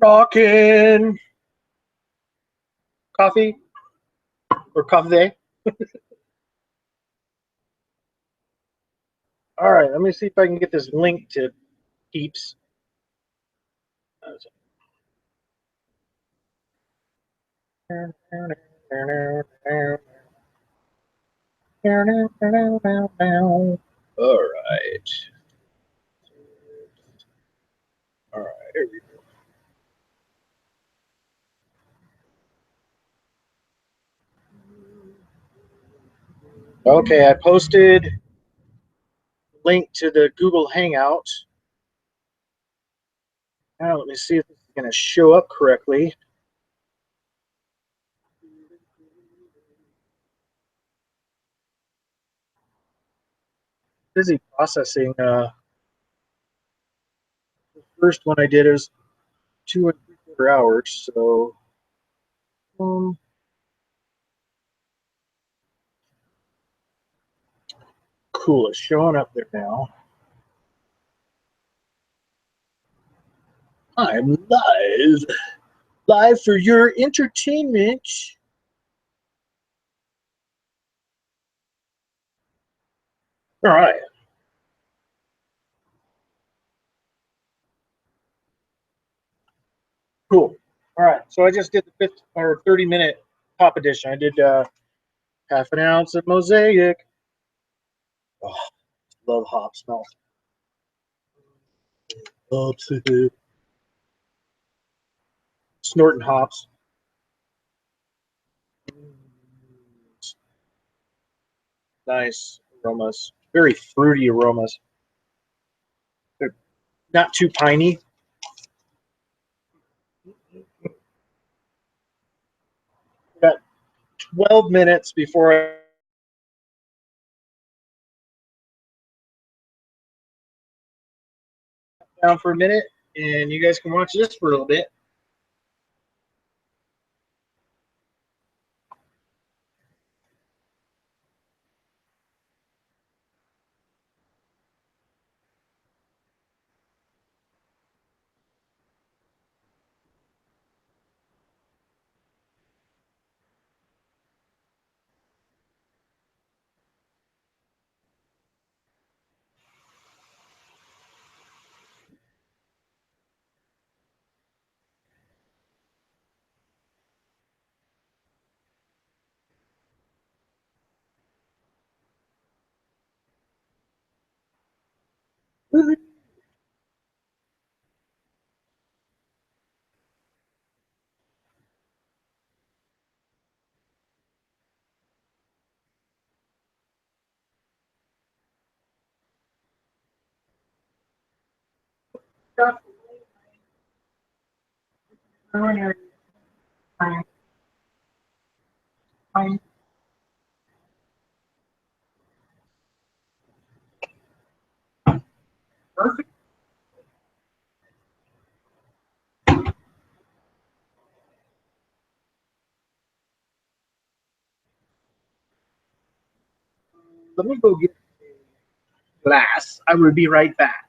Rockin' coffee or coffee. All right, let me see if I can get this link to Peeps. All right. All right, here we go. Okay, I posted link to the Google Hangout. Now let me see if this is going to show up correctly. Busy processing. The first one I did is 2 and 3/4 hours, so cool. It's showing up there now. I'm live for your entertainment. All right. Cool. All right. So I just did the 30-minute pop edition. I did half an ounce of mosaic. Oh, love hop smells. Snorting hops. Nice aromas. Very fruity aromas. They're not too piney. Got 12 minutes before I down for a minute, and you guys can watch this for a little bit. Perfect. Let me go get a glass. I will be right back.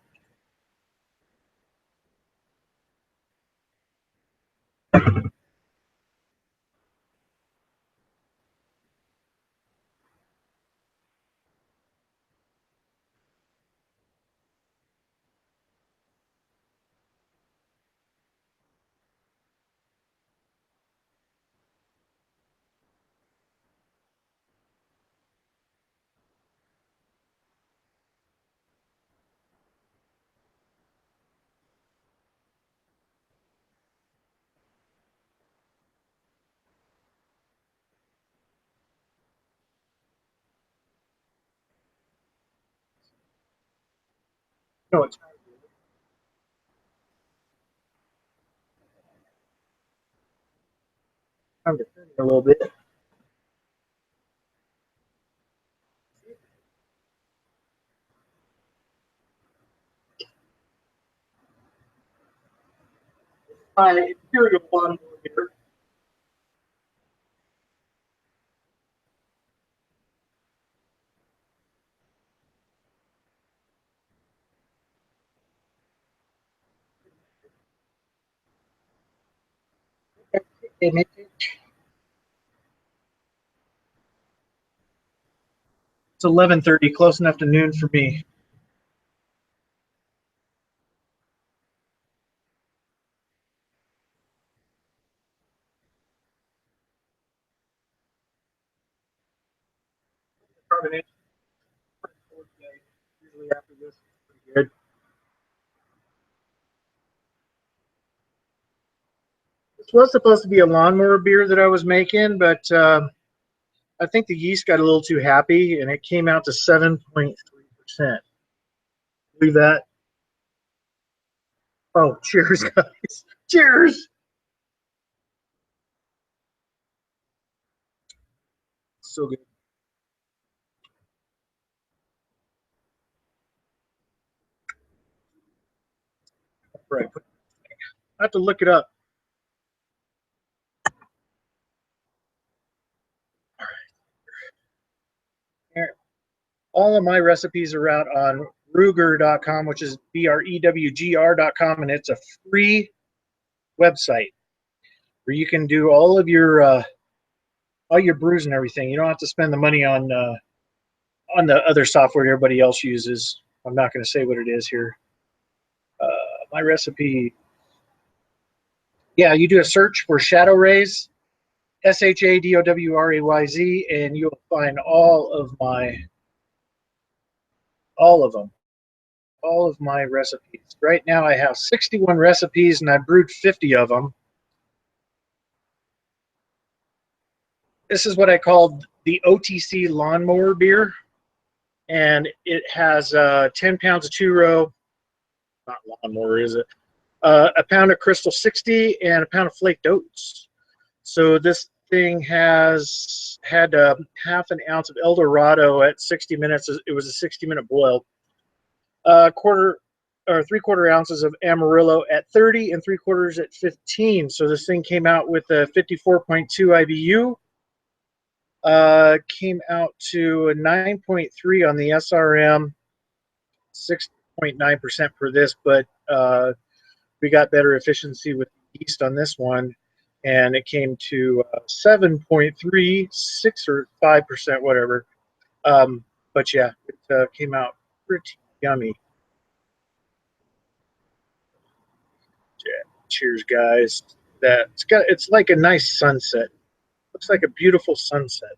No, it's time to thin a little bit. My imperial one here. It's 11:30, close enough to noon for me. Carbonation usually after this is pretty good. This was supposed to be a lawnmower beer that I was making, but I think the yeast got a little too happy, and it came out to 7.3%. Believe that? Oh, cheers, guys! Cheers! So good. Right. I have to look it up. All of my recipes are out on Brewger.com, which is BREWGR.com, and it's a free website where you can do all your brews and everything. You don't have to spend the money on the other software everybody else uses. I'm not going to say what it is here. Uh, my recipe. Yeah, you do a search for Shadow Rays, SHADOWRAYZ, and you'll find all of them, all of my recipes. Right now I have 61 recipes and I brewed 50 of them. This is what I called the OTC lawnmower beer, and it has 10 pounds of two-row, not lawnmower, is it? A pound of Crystal 60 and a pound of flaked oats. So this thing has had half an ounce of El Dorado at 60 minutes. It was a 60-minute boil. Quarter or 3/4 ounces of Amarillo at 30 and 3/4 at 15. So this thing came out with a 54.2 IBU. Came out to a 9.3 on the SRM, 6.9% for this, but we got better efficiency with yeast on this one, and it came to 7.3, 6 or 5%, whatever. But yeah, it came out pretty yummy. Yeah, cheers, guys. It's like a nice sunset. Looks like a beautiful sunset.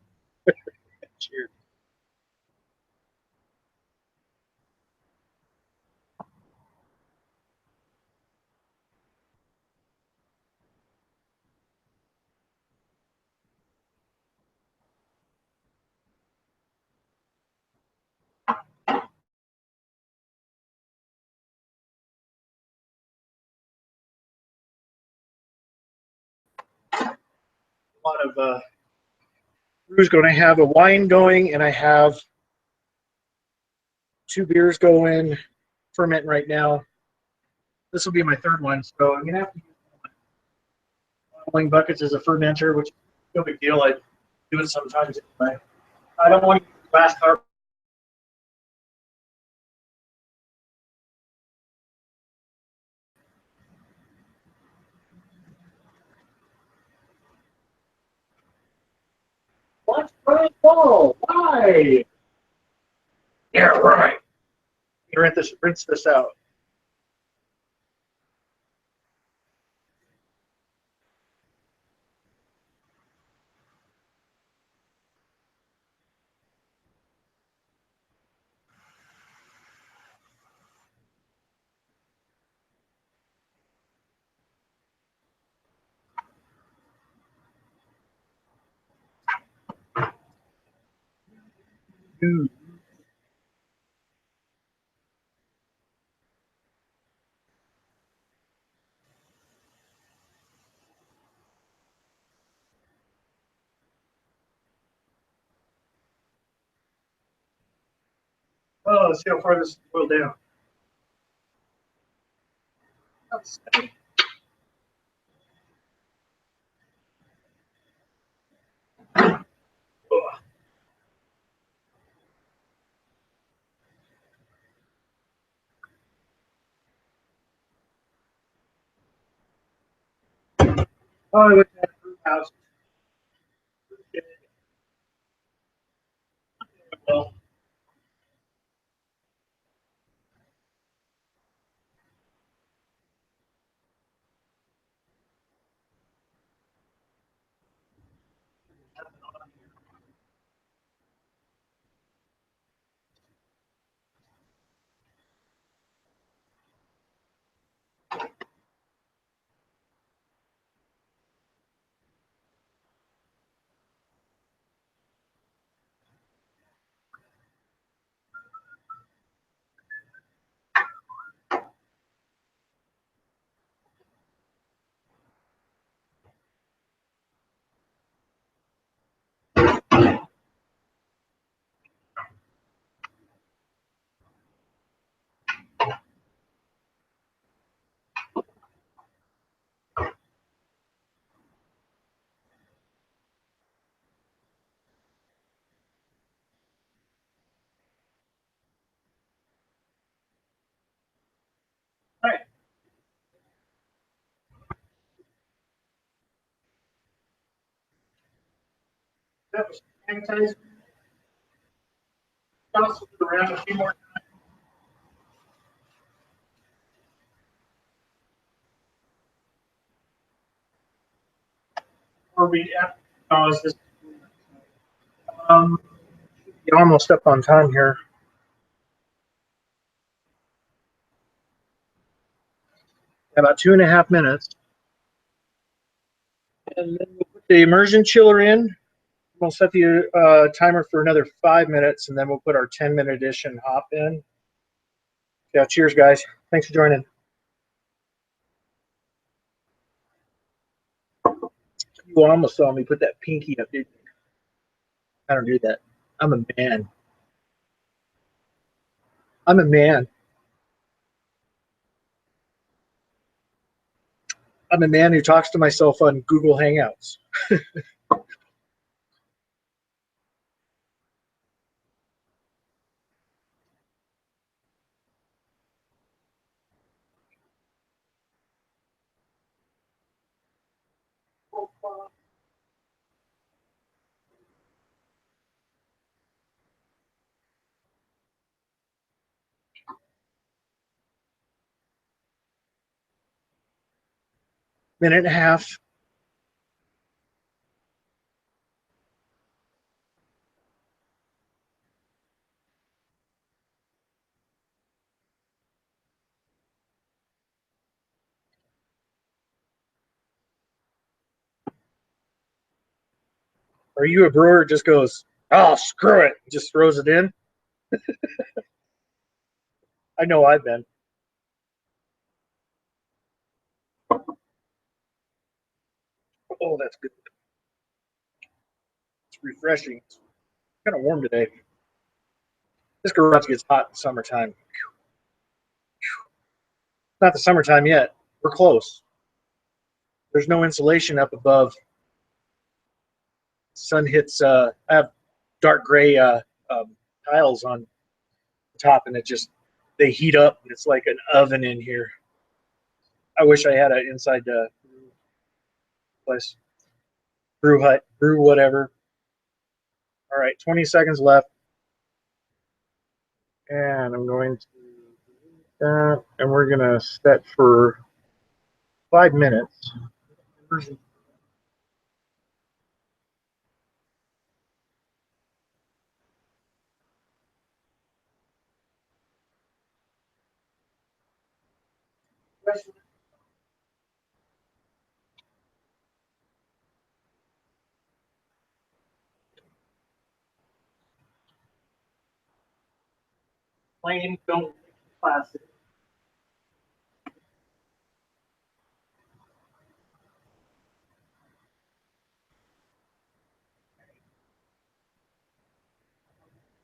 Cheers. A lot of brews going. I have a wine going, and I have 2 beers going, fermenting right now. This will be my 3rd one, so I'm gonna have to use bottling buckets as a fermenter, which is no big deal. I do it sometimes anyway. I don't want to use glass carb. What's right? Oh, why? Yeah, right. Rinse this out. Ooh. Oh, let's see how far this boiled down. Oh, I went that House. Well, all right. That was sanitized. Toss it around a few more times. Or we pause this. Um, you're almost up on time here. About 2.5 minutes. And then we'll put the immersion chiller in. We'll set the timer for another 5 minutes, and then we'll put our 10-minute edition hop in. Yeah, cheers, guys. Thanks for joining. You almost saw me put that pinky up, didn't you? I don't do that. I'm a man. I'm a man. I'm a man who talks to myself on Google Hangouts. Minute and a half. Are you a brewer who just goes, oh, screw it, just throws it in? I know I've been. Oh, that's good. It's refreshing. It's kind of warm today. This garage gets hot in the summertime. Not the summertime yet. We're close. There's no insulation up above. Sun hits. I have dark gray tiles on the top, and they heat up. It's like an oven in here. I wish I had an inside place. Brew hut, brew whatever. All right, 20 seconds left, and I'm going to that, and we're gonna set for 5 minutes. Plain, don't plastic.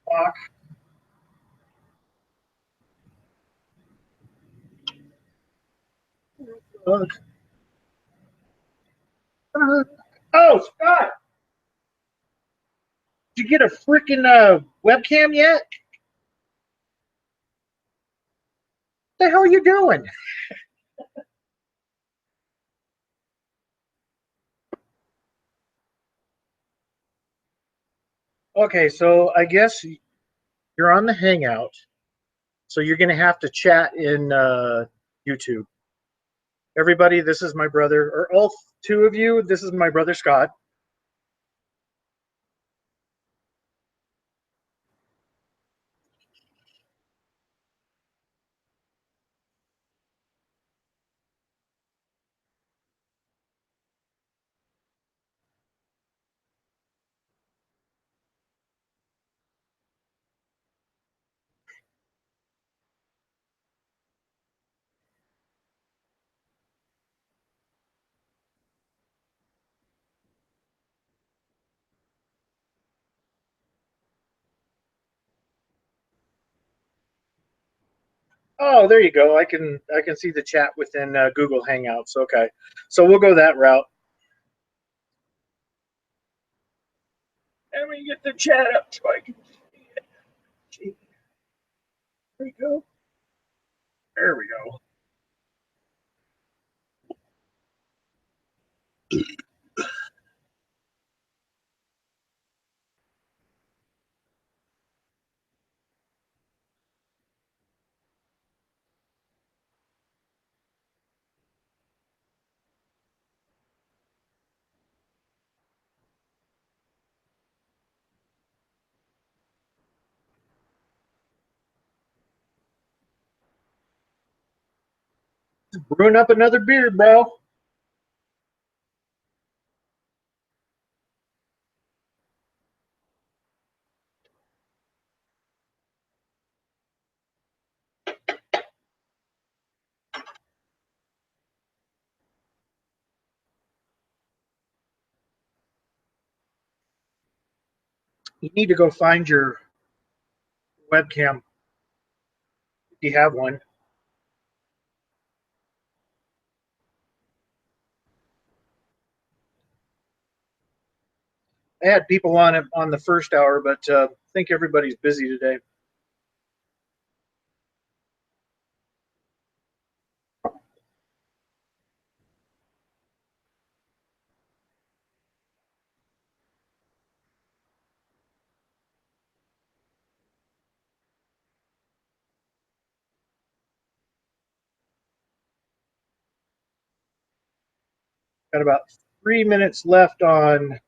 Clock. Oh, Scott! Did you get a freaking webcam yet? What the hell are you doing? Okay, so I guess you're on the Hangout, so you're going to have to chat in YouTube. Everybody, this is my brother, or all two of you, this is my brother Scott. Oh, there you go. I can see the chat within Google Hangouts. Okay, so we'll go that route. And we get the chat up so I can see it. There we go. There we go. Brewing up another beer, bro. You need to go find your webcam if you have one. I had people on it on the first hour, but I think everybody's busy today. Got about 3 minutes left on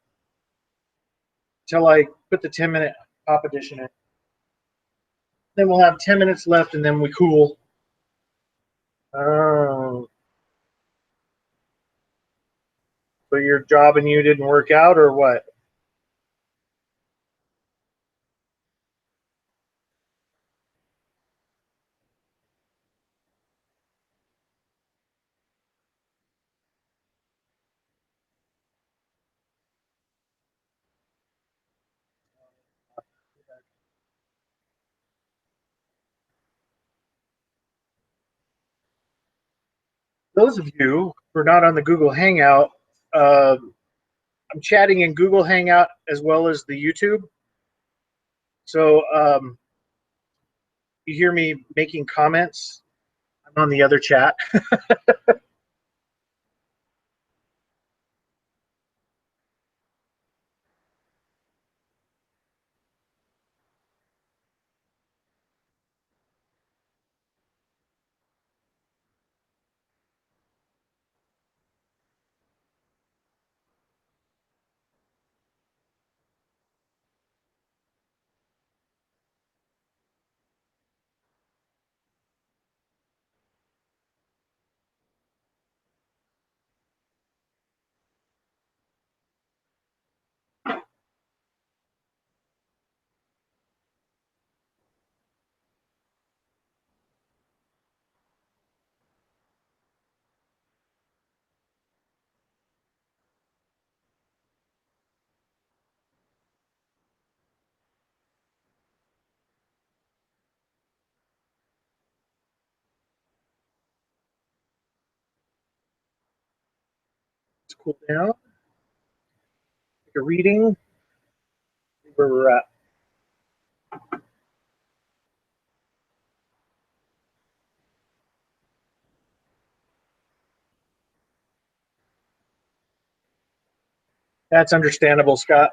till I put the 10-minute pop edition in. Then we'll have 10 minutes left, and then we cool. Oh, so your job and you didn't work out, or what? Those of you who are not on the Google Hangout, uh, I'm chatting in Google Hangout as well as the YouTube. So you hear me making comments. I'm on the other chat. Let's cool down. Take a reading. See where we're at. That's understandable, Scott.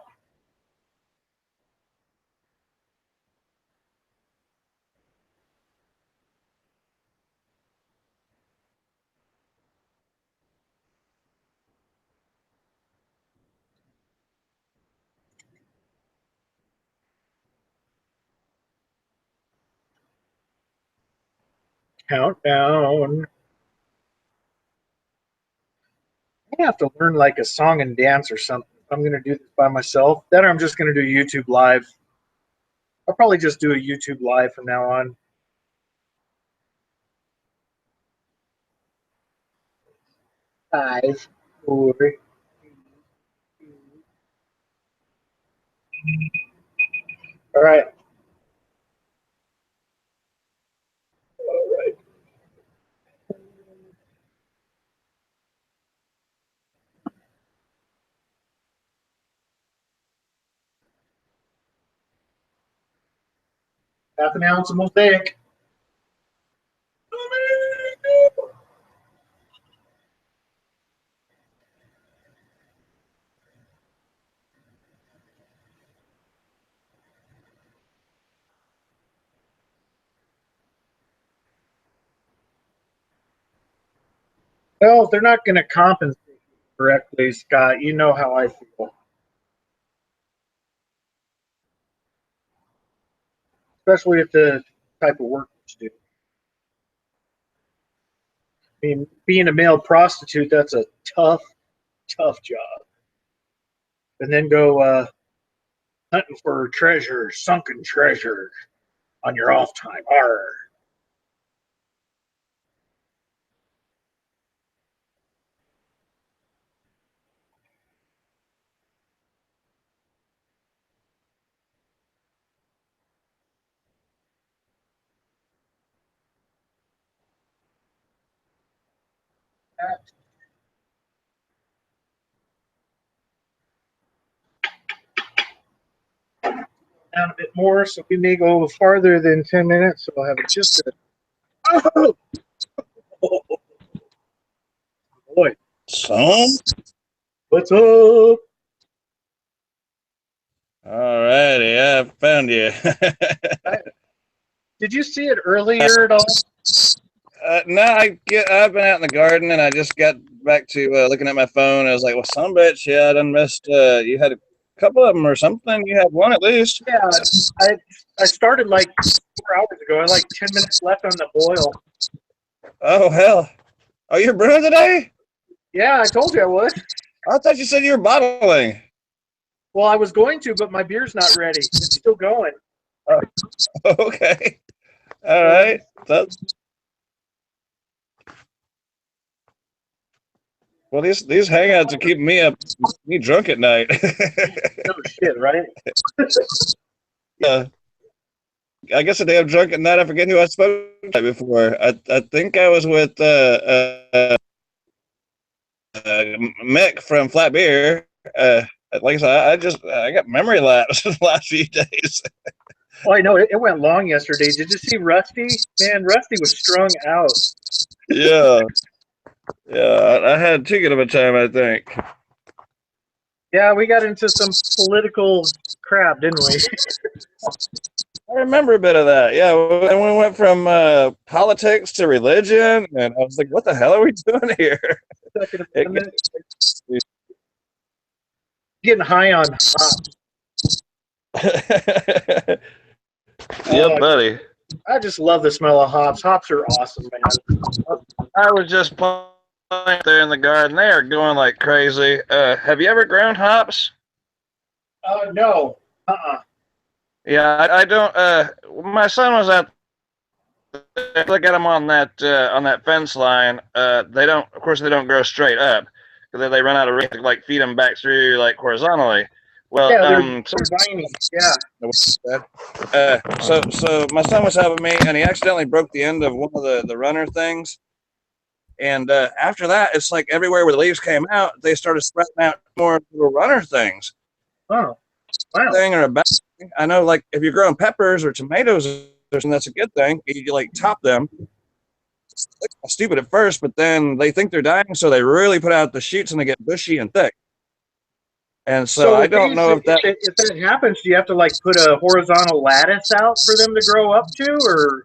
Countdown. I have to learn like a song and dance or something. I'm going to do this by myself. Then I'm just going to do YouTube Live. I'll probably just do a YouTube Live from now on. Five, four, three, two. All right. All right. Half an ounce of mosaic. Well, they're not going to compensate correctly, Scott. You know how I feel, especially with the type of work you do. I mean, being a male prostitute, that's a tough, tough job. And then go hunting for treasure, sunken treasure on your off time. Arr. Down a bit more, so we may go farther than 10 minutes. So I'll have it just a. Oh, oh, boy. Son? What's up? All righty, I found you. Did you see it earlier at all? No, I've been out in the garden and I just got back to looking at my phone. I was like, well, son of a bitch, yeah, I done missed. You had a couple of them or something. You had one at least. Yeah, I started like 4 hours ago. I had like 10 minutes left on the boil. Oh, hell. Oh, you're brewing today? Yeah, I told you I would. I thought you said you were bottling. Well, I was going to, but my beer's not ready. It's still going. Oh, okay. All right. Well, these hangouts are keeping me drunk at night. No shit, right? I guess a day I'm drunk at night. I forget who I spoke to before. I think I was with Mick from Flat Beer. Like I said, I got memory lapse the last few days. Oh, I know. It went long yesterday. Did you see Rusty? Man, Rusty was strung out. Yeah. Yeah, I had too good of a time, I think. Yeah, we got into some political crap, didn't we? I remember a bit of that. Yeah, and we went from politics to religion, and I was like, "What the hell are we doing here?" Getting high on hops. Yep, buddy. I just love the smell of hops. Hops are awesome, man. I was just playing there in the garden. They are going like crazy. Have you ever grown hops? No. Yeah, I don't. My son was at. Look at them on that fence line. They don't. Of course, they don't grow straight up because they run out of room to like feed them back through like horizontally. Well, yeah, they're viney. Yeah. So my son was helping me, and he accidentally broke the end of one of the runner things. And after that, it's like everywhere where the leaves came out, they started sprouting out more little runner things. Oh, wow. Thing or a bad thing. I know, like if you're growing peppers or tomatoes, that's a good thing. You like top them. It's stupid at first, but then they think they're dying, so they really put out the shoots and they get bushy and thick. And so I don't know if that happens. Do you have to like put a horizontal lattice out for them to grow up to, or?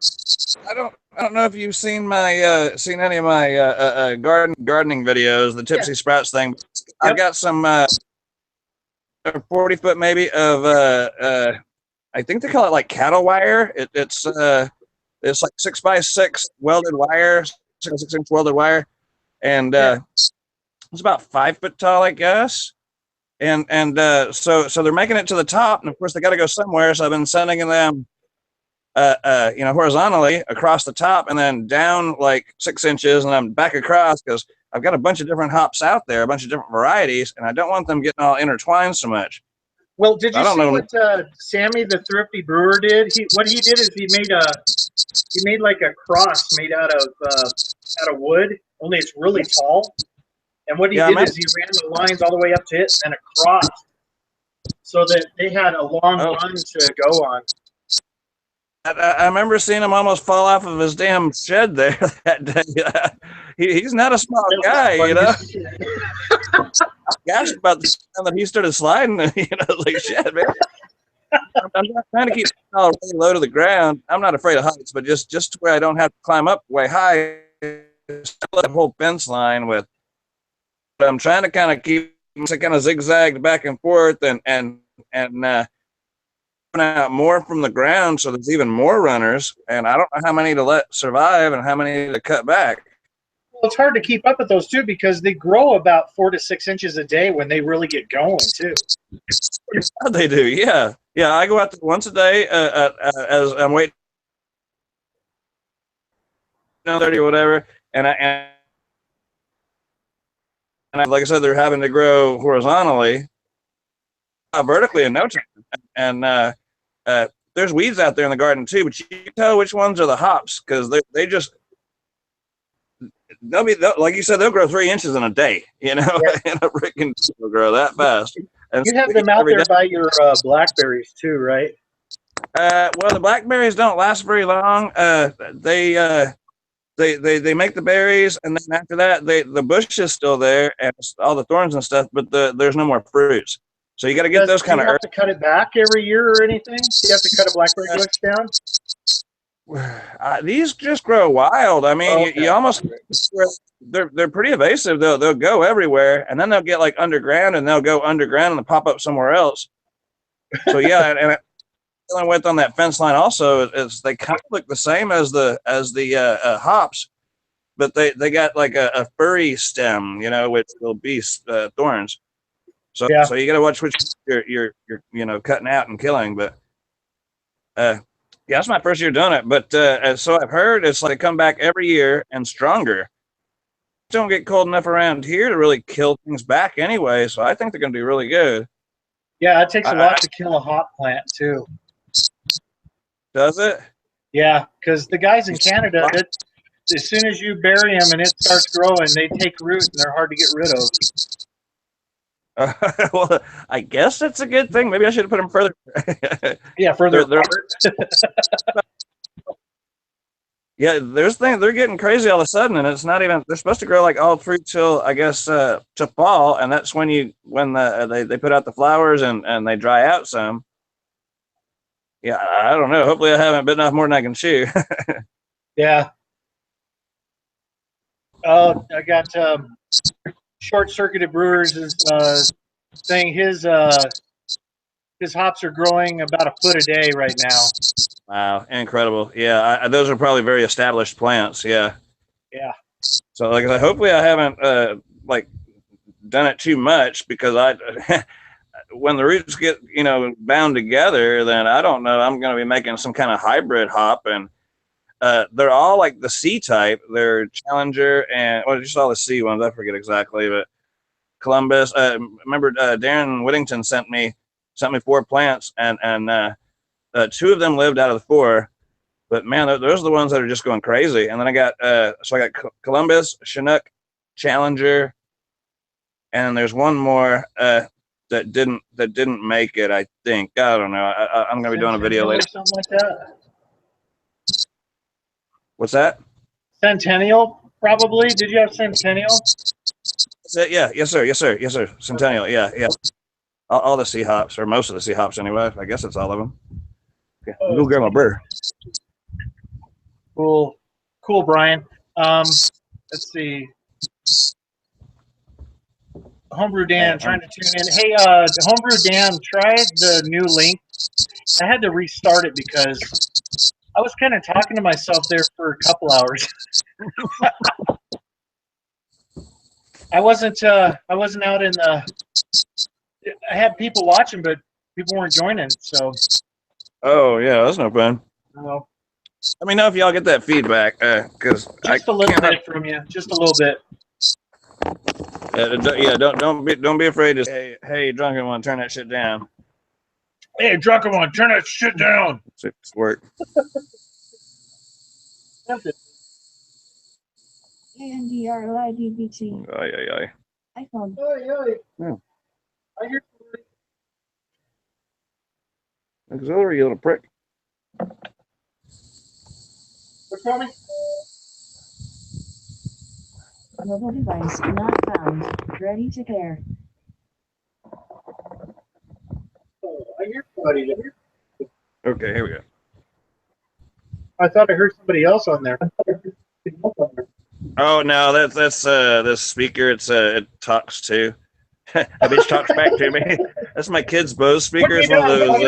I don't know if you've seen my seen any of my gardening videos, the Tipsy Sprouts thing. Yep. I've got some 40-foot maybe of I think they call it like cattle wire. It's it's like 6x6 welded wire, 6 inch welded wire, and it's about 5 foot tall, I guess. So they're making it to the top, and of course they got to go somewhere. So I've been sending them, horizontally across the top, and then down like 6 inches, and I'm back across because I've got a bunch of different hops out there, a bunch of different varieties, and I don't want them getting all intertwined so much. Well, did I you don't see know. what Sammy the thrifty brewer did? What he did is he made like a cross made out of wood, only it's really tall. And what he Yeah, did man. is he ran the lines all the way up to it and across, so that they had a long Oh, run to go on. I remember seeing him almost fall off of his damn shed there that day. He's not a small That was guy, you funny know. as shit. Gosh, about the time that he started sliding, like shit, man. I'm not trying to keep all really low to the ground. I'm not afraid of heights, but just to where I don't have to climb up way high. That whole fence line with. But I'm trying to kind of keep kind of zigzagged back and forth and out more from the ground, so there's even more runners, and I don't know how many to let survive and how many to cut back. Well, it's hard to keep up with those too because they grow about 4 to 6 inches a day when they really get going too. They do, yeah. I go out there once a day as I'm waiting 30 or whatever, and like I said, they're having to grow horizontally, vertically in no time, and there's weeds out there in the garden too, but you can tell which ones are the hops because they just they'll like you said, they'll grow 3 inches in a day, and a freaking will grow that fast. And You have them out there by your blackberries too, right? Well, the blackberries don't last very long. They make the berries, and then after that, the bush is still there and all the thorns and stuff, but there's no more fruits. So you got to get those kind of. Do you have to cut it back every year or anything? Do you have to cut a blackberry bush down? These just grow wild. I mean, you almost they're pretty evasive. They'll go everywhere, and then they'll get like underground, and they'll go underground and pop up somewhere else. So yeah, and dealing with on that fence line also is they kind of look the same as the hops, but they got like a furry stem, which will be thorns. So Yeah. so you got to watch which you're cutting out and killing, but. Yeah, that's my first year doing it, but so I've heard it's like they come back every year and stronger. Don't get cold enough around here to really kill things back anyway, so I think they're going to be really good. Yeah, it takes a lot to kill a hop plant too. Does it? Yeah, because the guys in Canada, as soon as you bury them and it starts growing, they take root and they're hard to get rid of. Well, I guess that's a good thing. Maybe I should have put them further. Yeah, further apart. Yeah, there's things they're getting crazy all of a sudden, and it's not even. They're supposed to grow like all through till I guess to fall, and that's when they put out the flowers and they dry out some. Yeah, I don't know. Hopefully, I haven't bitten off more than I can chew. Yeah. I got Short Circuited Brewers is saying his hops are growing about a foot a day right now. Wow, incredible! Yeah, those are probably very established plants. Yeah. Yeah. So, like, hopefully, I haven't like done it too much because when the roots get bound together, then I don't know. I'm going to be making some kind of hybrid hop, and they're all like the C type. They're Challenger and just all the C ones. I forget exactly, but Columbus. Remember Darren Whittington sent me 4 plants, and 2 of them lived out of the 4. But man, those are the ones that are just going crazy. And then I got Columbus, Chinook, Challenger, and there's one more that didn't make it. I think I don't know. I'm gonna be doing a video later. Something like that. What's that? Centennial, probably. Did you have Centennial? Yeah. Yes, sir. Centennial. Yeah. All the sea hops, or most of the sea hops, anyway. I guess it's all of them. Okay, I'll go grab my beer. Cool, Brian. Let's see. Homebrew Dan trying to tune in. Hey, Homebrew Dan, try the new link. I had to restart it because I was kind of talking to myself there for a couple hours. I wasn't out in the. I had people watching, but people weren't joining. So. Oh yeah, that's no fun. No. Let me know if y'all get that feedback, because Just a little bit from you, just a little bit. Yeah, don't be afraid to say, hey, drunken one, turn that shit down. Hey, drunken one, turn that shit down. It's work. ANDRLIVBT. Aye. iPhone. Yeah. I hear Auxiliary, you little prick. what's coming. Mobile device not found. Ready to pair. I hear somebody there. Okay, here we go. I thought I heard somebody else on there. Oh no, that's this speaker. It talks too. That bitch talks back to me. That's my kid's Bose speaker. It's one of those.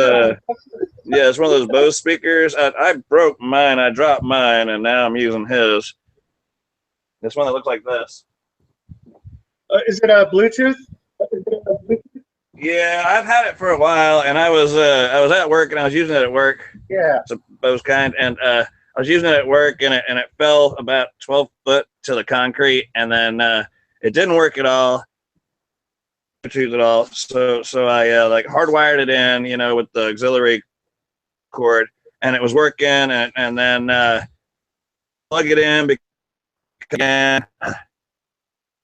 Yeah, it's one of those Bose speakers. I broke mine. I dropped mine, and now I'm using his. This one that looks like this. Is it a Bluetooth? Yeah, I've had it for a while, and I was at work, and I was using it at work. Yeah. It's a Bose kind, and I was using it at work, and it fell about 12 foot to the concrete, and then it didn't work at all. Bluetooth at all. So I like hardwired it in, with the auxiliary cord, and it was working, and then plug it in again.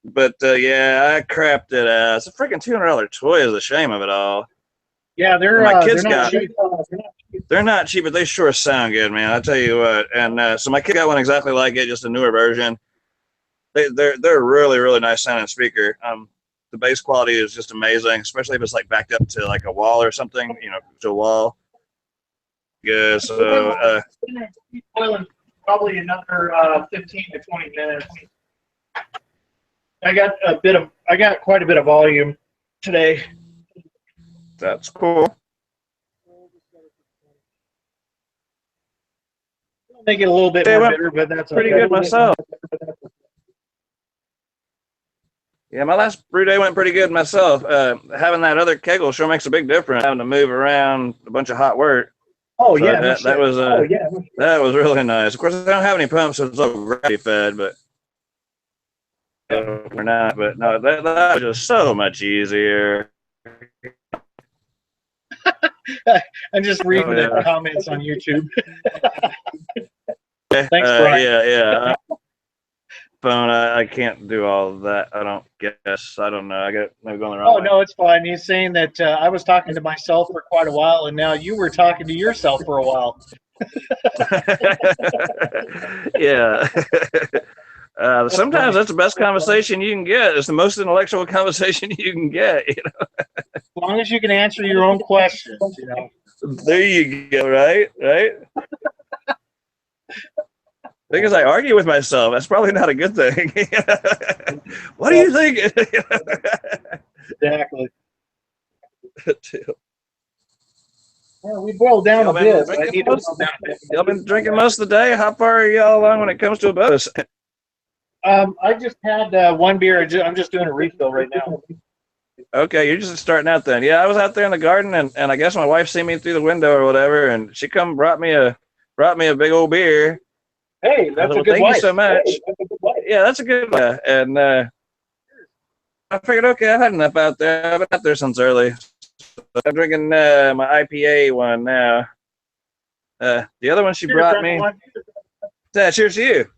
But yeah, I crapped it. It's a freaking $200 toy. Is the shame of it all. Yeah, they're not cheap. They're not cheap, but they sure sound good, man. I tell you what. And so my kid got one exactly like it, just a newer version. They're a really, really nice sounding speaker. The bass quality is just amazing, especially if it's like backed up to like a wall or something, to a wall. Yeah, so probably another 15 to 20 minutes. I got quite a bit of volume today. That's cool. Make it a little bit more bitter, but that's pretty good myself. Yeah, my last brew day went pretty good myself. Having that other kegel sure makes a big difference. Having to move around a bunch of hot work. Oh so yeah, that was that was really nice. Of course, I don't have any pumps, so it's all gravity fed, but we're not. But no, that was just so much easier. I'm just reading the comments on YouTube. Thanks, Brian. Yeah. Phone, I can't do all of that. I don't guess. I don't know. I got maybe going the wrong way. No, it's fine. He's saying that I was talking to myself for quite a while, and now you were talking to yourself for a while. Yeah. Sometimes that's the best conversation you can get. It's the most intellectual conversation you can get. As long as you can answer your own questions, There you go. Right. Thing is, I argue with myself. That's probably not a good thing. What do you think? Exactly. Well, we boiled down a bit. Y'all been drinking most of the day? How far are y'all along when it comes to a bonus? I just had one beer. I'm just doing a refill right now. Okay, you're just starting out then. Yeah, I was out there in the garden, and I guess my wife seen me through the window or whatever, and she brought me a big old beer. Hey, that's a good wife. Thank you so much. Yeah, that's a good one. And I figured, okay, I've had enough out there. I've been out there since early. So I'm drinking my IPA one now. The other one she brought me. Cheers to you.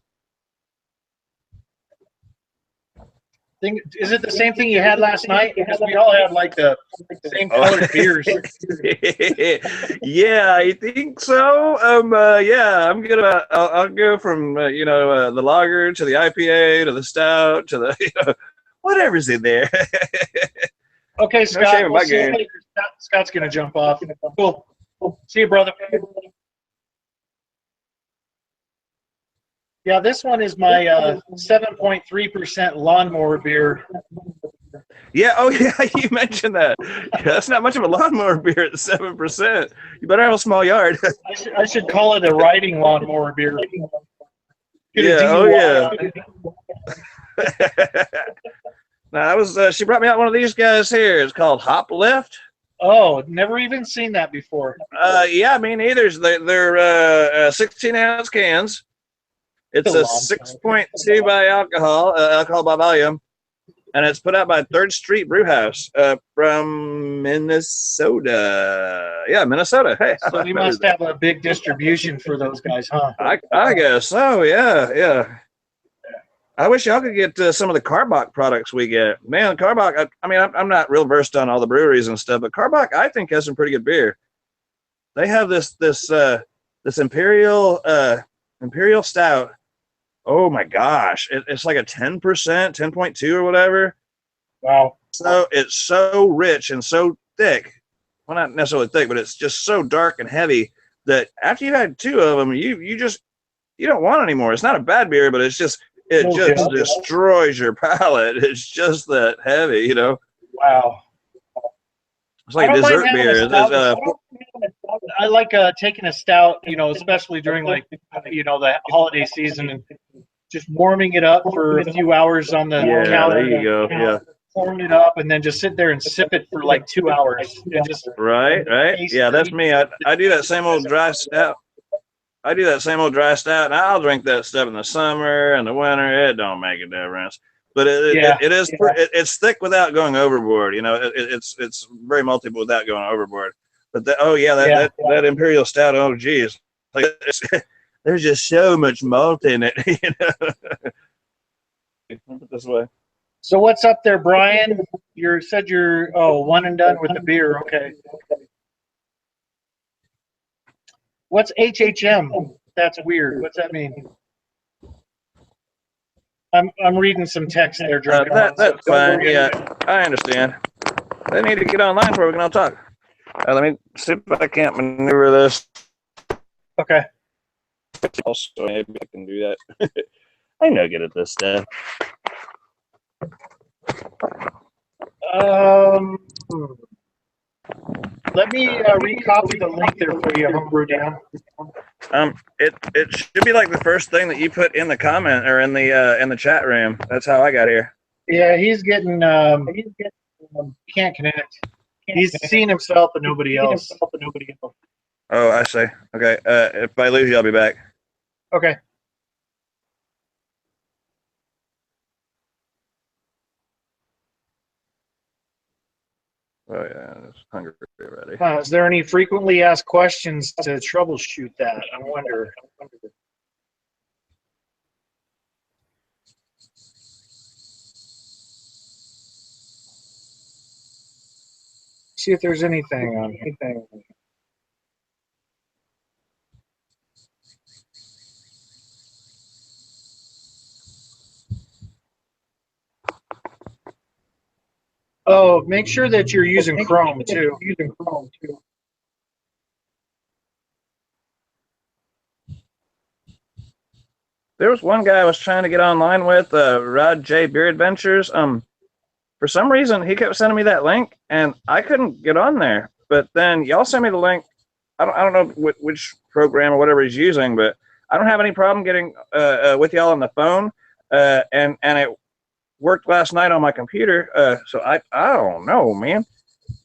Is it the same thing you had last night? Because we all had like the same colored beers. Yeah, I think so. Yeah, I'm good. I'll go from the lager to the IPA to the stout to the whatever's in there. Okay, Scott. Scott's gonna jump off. Cool. See you, brother. Yeah, this one is my 7.3% lawnmower beer. Yeah. Oh, yeah. You mentioned that. Yeah, that's not much of a lawnmower beer at 7%. You better have a small yard. I should call it a riding lawnmower beer. Get a Yeah. Oh, DUI on yeah. Now, I was. She brought me out one of these guys here. It's called Hop Lift. Oh, never even seen that before. Yeah, me neither. They're 16-ounce cans. It's a 6.2 by alcohol by volume, and it's put out by Third Street Brewhouse from Minnesota. Yeah, Minnesota. Hey, So we must have a big distribution for those guys, huh? I guess so. Yeah. I wish y'all could get some of the Carbach products we get. Man, Carbach. I mean, I'm not real versed on all the breweries and stuff, but Carbach, I think, has some pretty good beer. They have this Imperial Stout. Oh my gosh, it's like a 10%, 10.2 or whatever. Wow. So it's so rich and so thick. Well, not necessarily thick, but it's just so dark and heavy that after you had two of them, you don't want any more. It's not a bad beer, but it just destroys your palate. It's just that heavy, you know. Wow. It's like dessert beer. I like taking a stout, especially during the holiday season, and just warming it up for a few hours on the counter. There you go. Yeah. Pouring it up and then just sit there and sip it for like 2 hours. Right. Yeah, that's me. I do that same old dry stout. And I'll drink that stuff in the summer and the winter. It don't make a difference. But it's thick without going overboard. It's very malty without going overboard. But that Imperial Stout, oh geez, like there's just so much malt in it. Put it this way. So what's up there, Brian? You said you're one and done with the beer. Okay. What's HHM? That's weird. What's that mean? I'm reading some text there, Drunken. That's fine. Yeah, I understand. They need to get online before we can all talk. Let me see if I can't maneuver this. Okay. Also, maybe I can do that. I'm no good at this stuff. Let me recopy the link there for you, Homebrew Dan. It should be like the first thing that you put in the comment or in the chat room. That's how I got here. Yeah, he's getting can't connect. He's seeing himself and nobody else. Oh, I see. Okay. If I lose you, I'll be back. Okay. Oh yeah, it's hungry already. Is there any frequently asked questions to troubleshoot that? I wonder. See if there's anything on anything. Oh, make sure that you're using Chrome too. There was one guy I was trying to get online with, Rod J Beer Adventures. For some reason, he kept sending me that link, and I couldn't get on there. But then y'all sent me the link. I don't know which program or whatever he's using, but I don't have any problem getting with y'all on the phone. And it worked last night on my computer. So I don't know, man.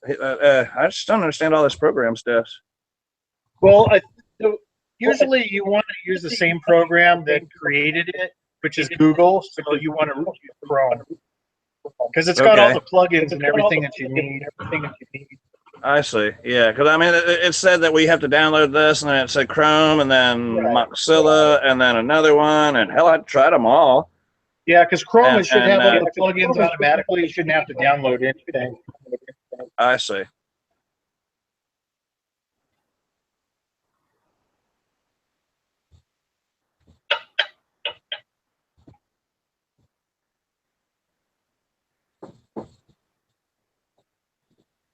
I just don't understand all this program stuff. Well, usually you want to use the same program that created it, which is Google. So you want to use Chrome because it's got all the plugins and everything that you need. I see. Yeah, because I mean, it said that we have to download this, and then it said Chrome, and then Mozilla, and then another one, and hell, I tried them all. Yeah, because Chrome should have all the plugins automatically. You shouldn't have to download anything. I see.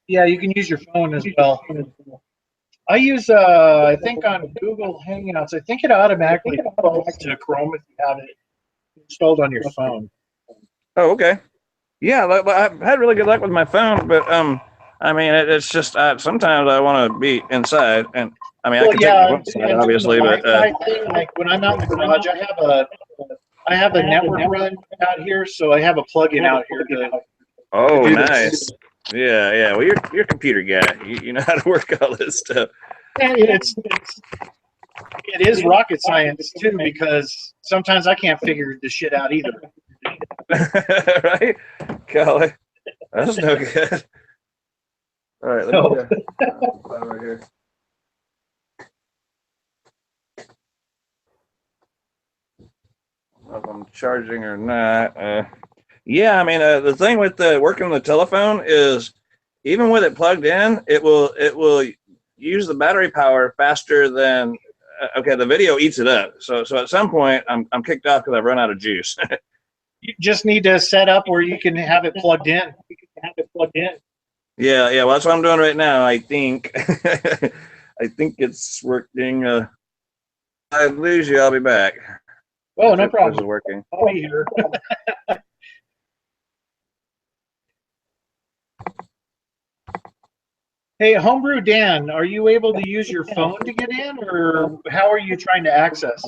Yeah, you can use your phone as well. I use, I think on Google Hangouts, I think it automatically defaults to Chrome if you have it installed on your phone. Oh, okay. Yeah, I've had really good luck with my phone, but I mean, it's just sometimes I want to be inside, and I mean, I Well, can take my yeah, phone inside, and doing the obviously, but Wi-Fi thing, like when I'm out in the garage, I have a network run out here, so I have a plug-in out here to oh, do nice. this. Yeah, yeah. Well, you're a computer guy. You know how to work all this stuff, And it is rocket science too, because sometimes I can't figure the shit out either. right? Golly, that's no good. All right, let me So, over here. If I'm charging or not. Yeah, I mean, the thing with working on the telephone is, even with it plugged in, it will use the battery power faster than. Okay, the video eats it up. So at some point, I'm kicked off because I've run out of juice. you just need to set up where you can have it plugged in. Yeah, yeah. Well, that's what I'm doing right now. I think. I think it's working. If I lose you, I'll be back. Oh, no This is problem. working. I'll be here. Hey, Homebrew Dan, are you able to use your phone to get in, or how are you trying to access?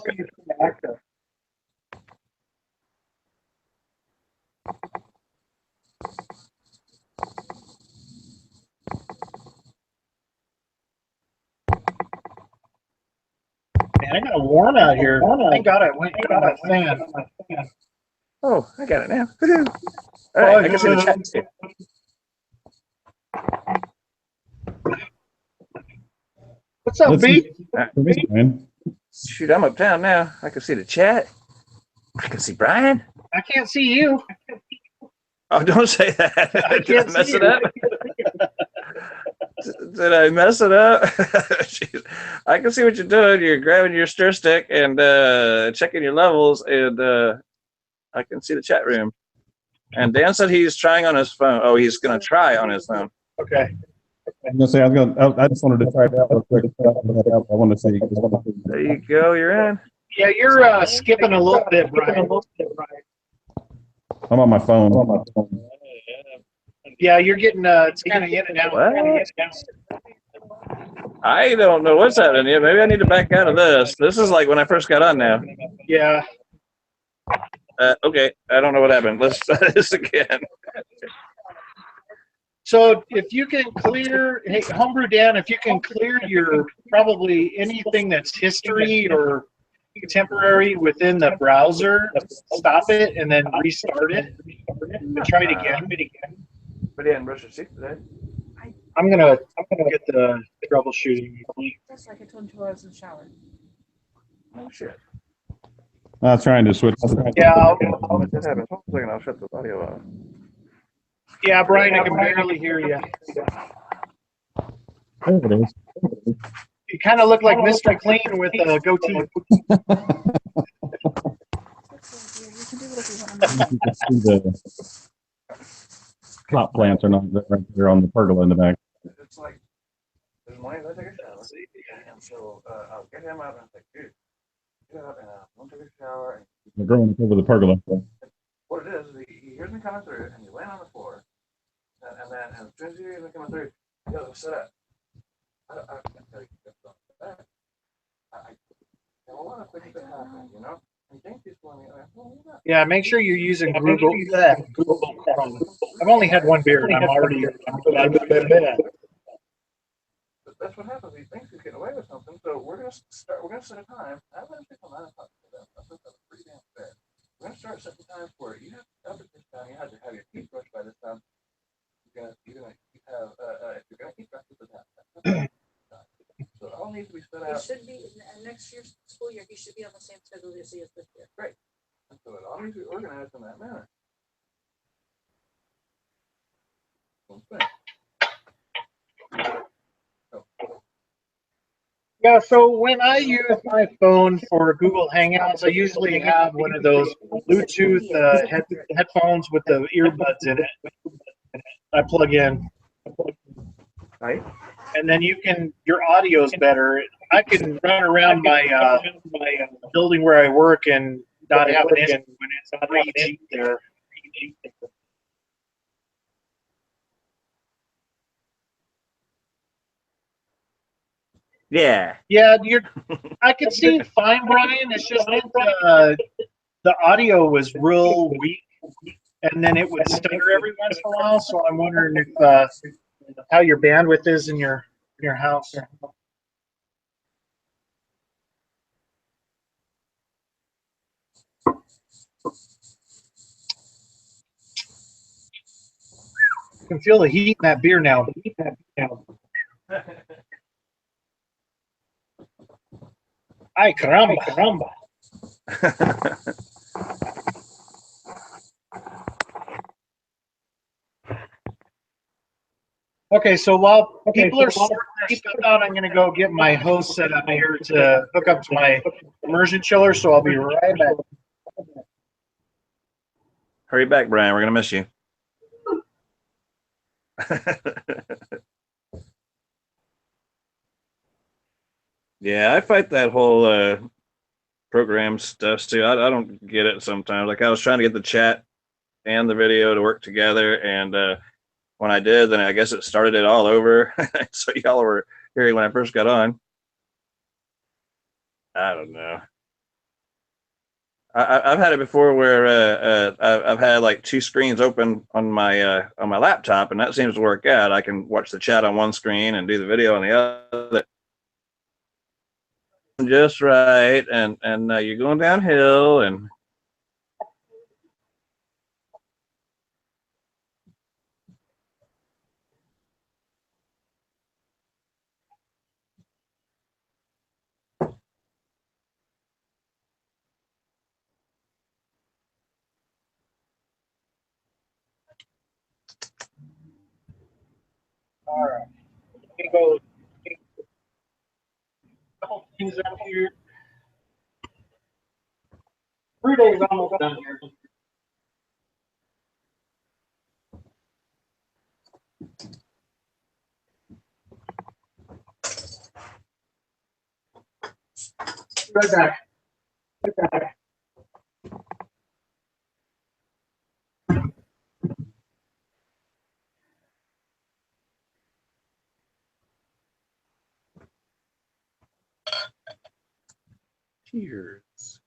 Man, I got a warm out here. Thank God I went and got my fan. Oh, I got it now. All right, I can see the chat too. What's up, B? Shoot, I'm uptown now. I can see the chat. I can see Brian. I can't see you. Oh, don't say that. Did I mess it up? Did I mess it up? Jeez. I can see what you're doing. You're grabbing your stir stick and checking your levels, and I can see the chat room. And Dan said he's trying on his phone. Oh, he's going to try on his phone. Okay. I'm gonna say I just wanted to try it out real quick. I want to see. There you go. You're in. Yeah, you're skipping a little bit, Brian. I'm on my phone. Yeah, you're getting it's kind of in and out. What? I don't know what's happening here. Maybe I need to back out of this. This is like when I first got on now. Yeah. Okay, I don't know what happened. Let's try this again. So if you can clear, hey, Homebrew Dan, if you can clear your probably anything that's history or contemporary within the browser, stop it and then restart it and try it again. But he didn't brush his teeth today. I'm gonna get the troubleshooting. Just like I told you I was in the shower. Oh shit. I was trying to switch. Yeah, What did happen? Hold on a second. I'll shut the audio off. yeah, Brian, I can barely hear you. There it is. You kind of look like Mr. Clean with a goatee. You can do whatever you want. You can see the pot plants are not right there on the pergola in the back. It's like this morning I take a shower, and so I'll get him up and I'm like, dude, get up and I'm gonna take a shower. And They're growing up over the pergola. what it is he hears me coming through, and you land on the floor, and then as soon as you hear me coming through, he goes, sit up. I tell you, I don't want to think that happen, you know. He thinks he's going to. Yeah, make sure you're using Google Chrome. I've only had one beer and I'm already. That's what happens. He thinks he's getting away with something. So we're gonna start. We're gonna set a time. I let him take a 9 o'clock. That's pretty damn fair. We're gonna start setting times where you have to have it this time. You have to have your teeth brushed by this time. You're gonna have if you're gonna eat breakfast at that. So it all needs to be set It out. should be next year's school year. He should be on the same schedule as he is this year. Great. And so it all needs to be organized in that manner. Yeah, so when I use my phone for Google Hangouts, I usually have one of those Bluetooth headphones with the earbuds in it. I plug in. Right. And then your audio's better. I can run around my building where I work and not have an issue when it's 3G there. Yeah. Yeah, I could see it fine, Brian. It's just that the audio was real weak, and then it would stutter every once in a while. So I'm wondering if how your bandwidth is in your house. I can feel the heat in that beer now. Ay, caramba. Okay, so while people are sorting their stuff out, I'm going to go get my hose set up here to hook up to my immersion chiller, so I'll be right back. Hurry back, Brian. We're going to miss you. Yeah, I fight that whole program stuff too. I don't get it sometimes. Like I was trying to get the chat and the video to work together, and when I did, then I guess it started it all over. So y'all were hearing when I first got on. I don't know. I've had it before where I've had like two screens open on my laptop, and that seems to work out. I can watch the chat on one screen and do the video on the other. Just right, and you're going downhill, and All right. Let me go. Couple things up here. Brew day's almost done here. Right back. cheers.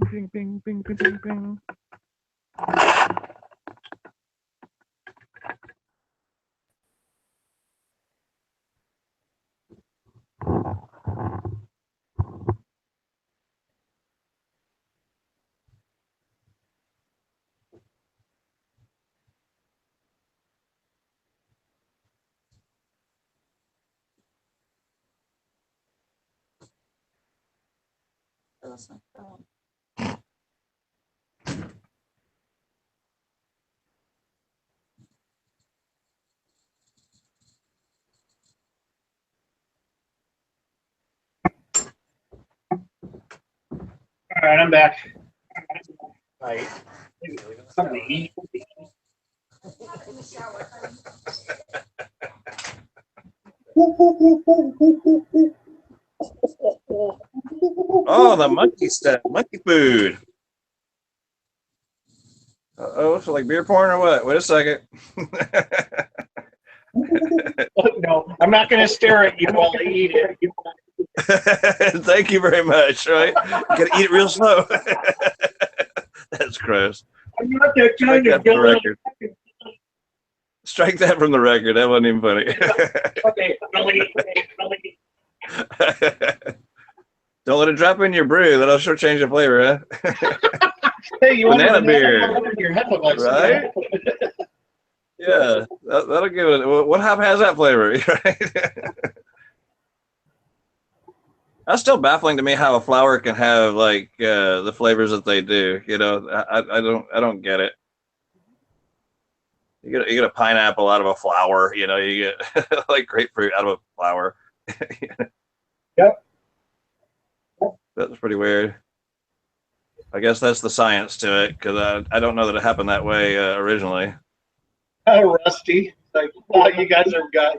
Bing, bing, bing, bing, bing, bing. All right, I'm back. All right. Something to eat. Oh, the monkey stuff, monkey food. Oh, so like beer porn or what? Wait a second. No, I'm not going to stare at you while I eat it. Thank you very much. Right, gotta eat it real slow. That's gross. I'm not that Strike kind that of from the guy. record. Strike that from the record. That wasn't even funny. Okay, really. Don't let it drop in your brew. That'll sure change the flavor, huh? Hey, you want Banana beer, your Hefeweizen, right? Yeah, that'll give it. What hop has that flavor? Right? That's still baffling to me how a flower can have like the flavors that they do. You know, I don't get it. You get a pineapple out of a flower. You know, you get like grapefruit out of a flower. Yep. That's pretty weird. I guess that's the science to it, because I don't know that it happened that way originally. Oh, Rusty. Like, oh, you guys are back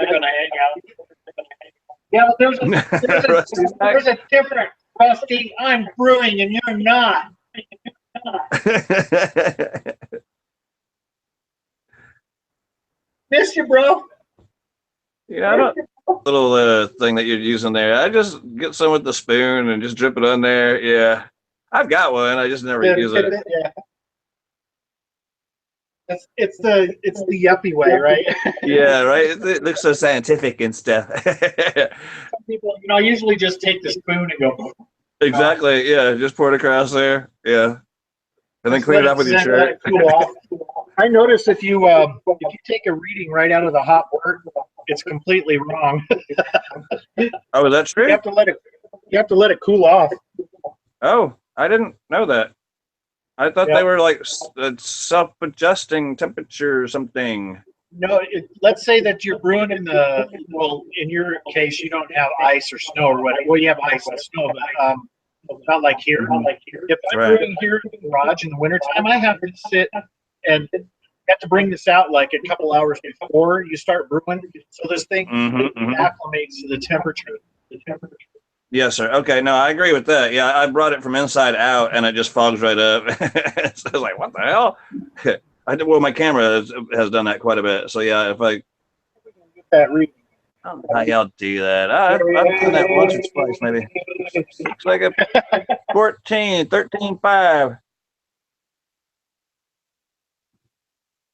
on a hangout. Yeah, but there's a difference, Rusty. I'm brewing and you're not. Miss you, bro. Yeah, I don't. Little thing that you're using there. I just get some with the spoon and just drip it on there. Yeah, I've got one. I just never use it. Yeah. It's the yuppie way, right? Yeah, right. It looks so scientific and stuff. Some people, I usually just take the spoon and go. Exactly. Yeah, just pour it across there. Yeah, and then clean it up with your shirt. Cool off. I notice if you take a reading right out of the hot wort, it's completely wrong. Oh, is that true? You have to let it cool off. Oh, I didn't know that. I thought they were like self-adjusting temperature or something. No, let's say that you're brewing in in your case, you don't have ice or snow or whatever. Well, you have ice and snow, but not like here. If I'm brewing here in the garage in the wintertime, I have to sit and have to bring this out like a couple hours before you start brewing, so this thing acclimates to the temperature. Yes, sir. Okay, no, I agree with that. Yeah, I brought it from inside out, and it just fogs right up. So I was like, "What the hell?" Well, my camera has done that quite a bit. So yeah, if I that reading. I don't know how y'all do that. I've done that once or twice, maybe. Looks like a 13.5.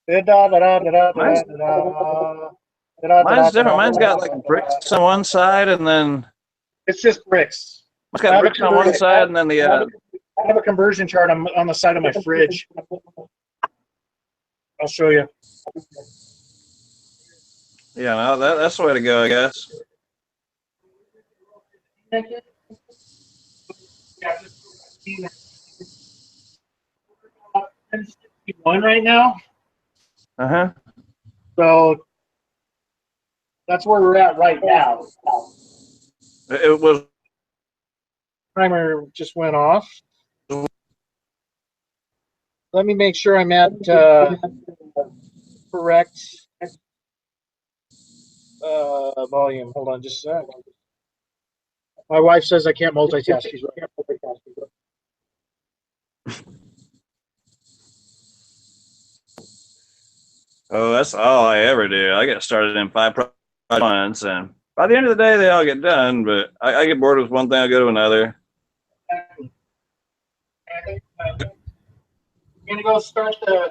Mine's different. Mine's got like bricks on one side, and then it's just bricks. It's got bricks on one side, and then the. I have a conversion chart on the side of my fridge. I'll show you. Yeah, no, that's the way to go, I guess. One right now. So that's where we're at right now. It was. Timer just went off. Let me make sure I'm at correct volume. Hold on just a sec. My wife says I can't multitask. She's right. Oh, that's all I ever do. I get started in 5 projects at once, and by the end of the day, they all get done. But I get bored with one thing, I go to another. I'm gonna go start the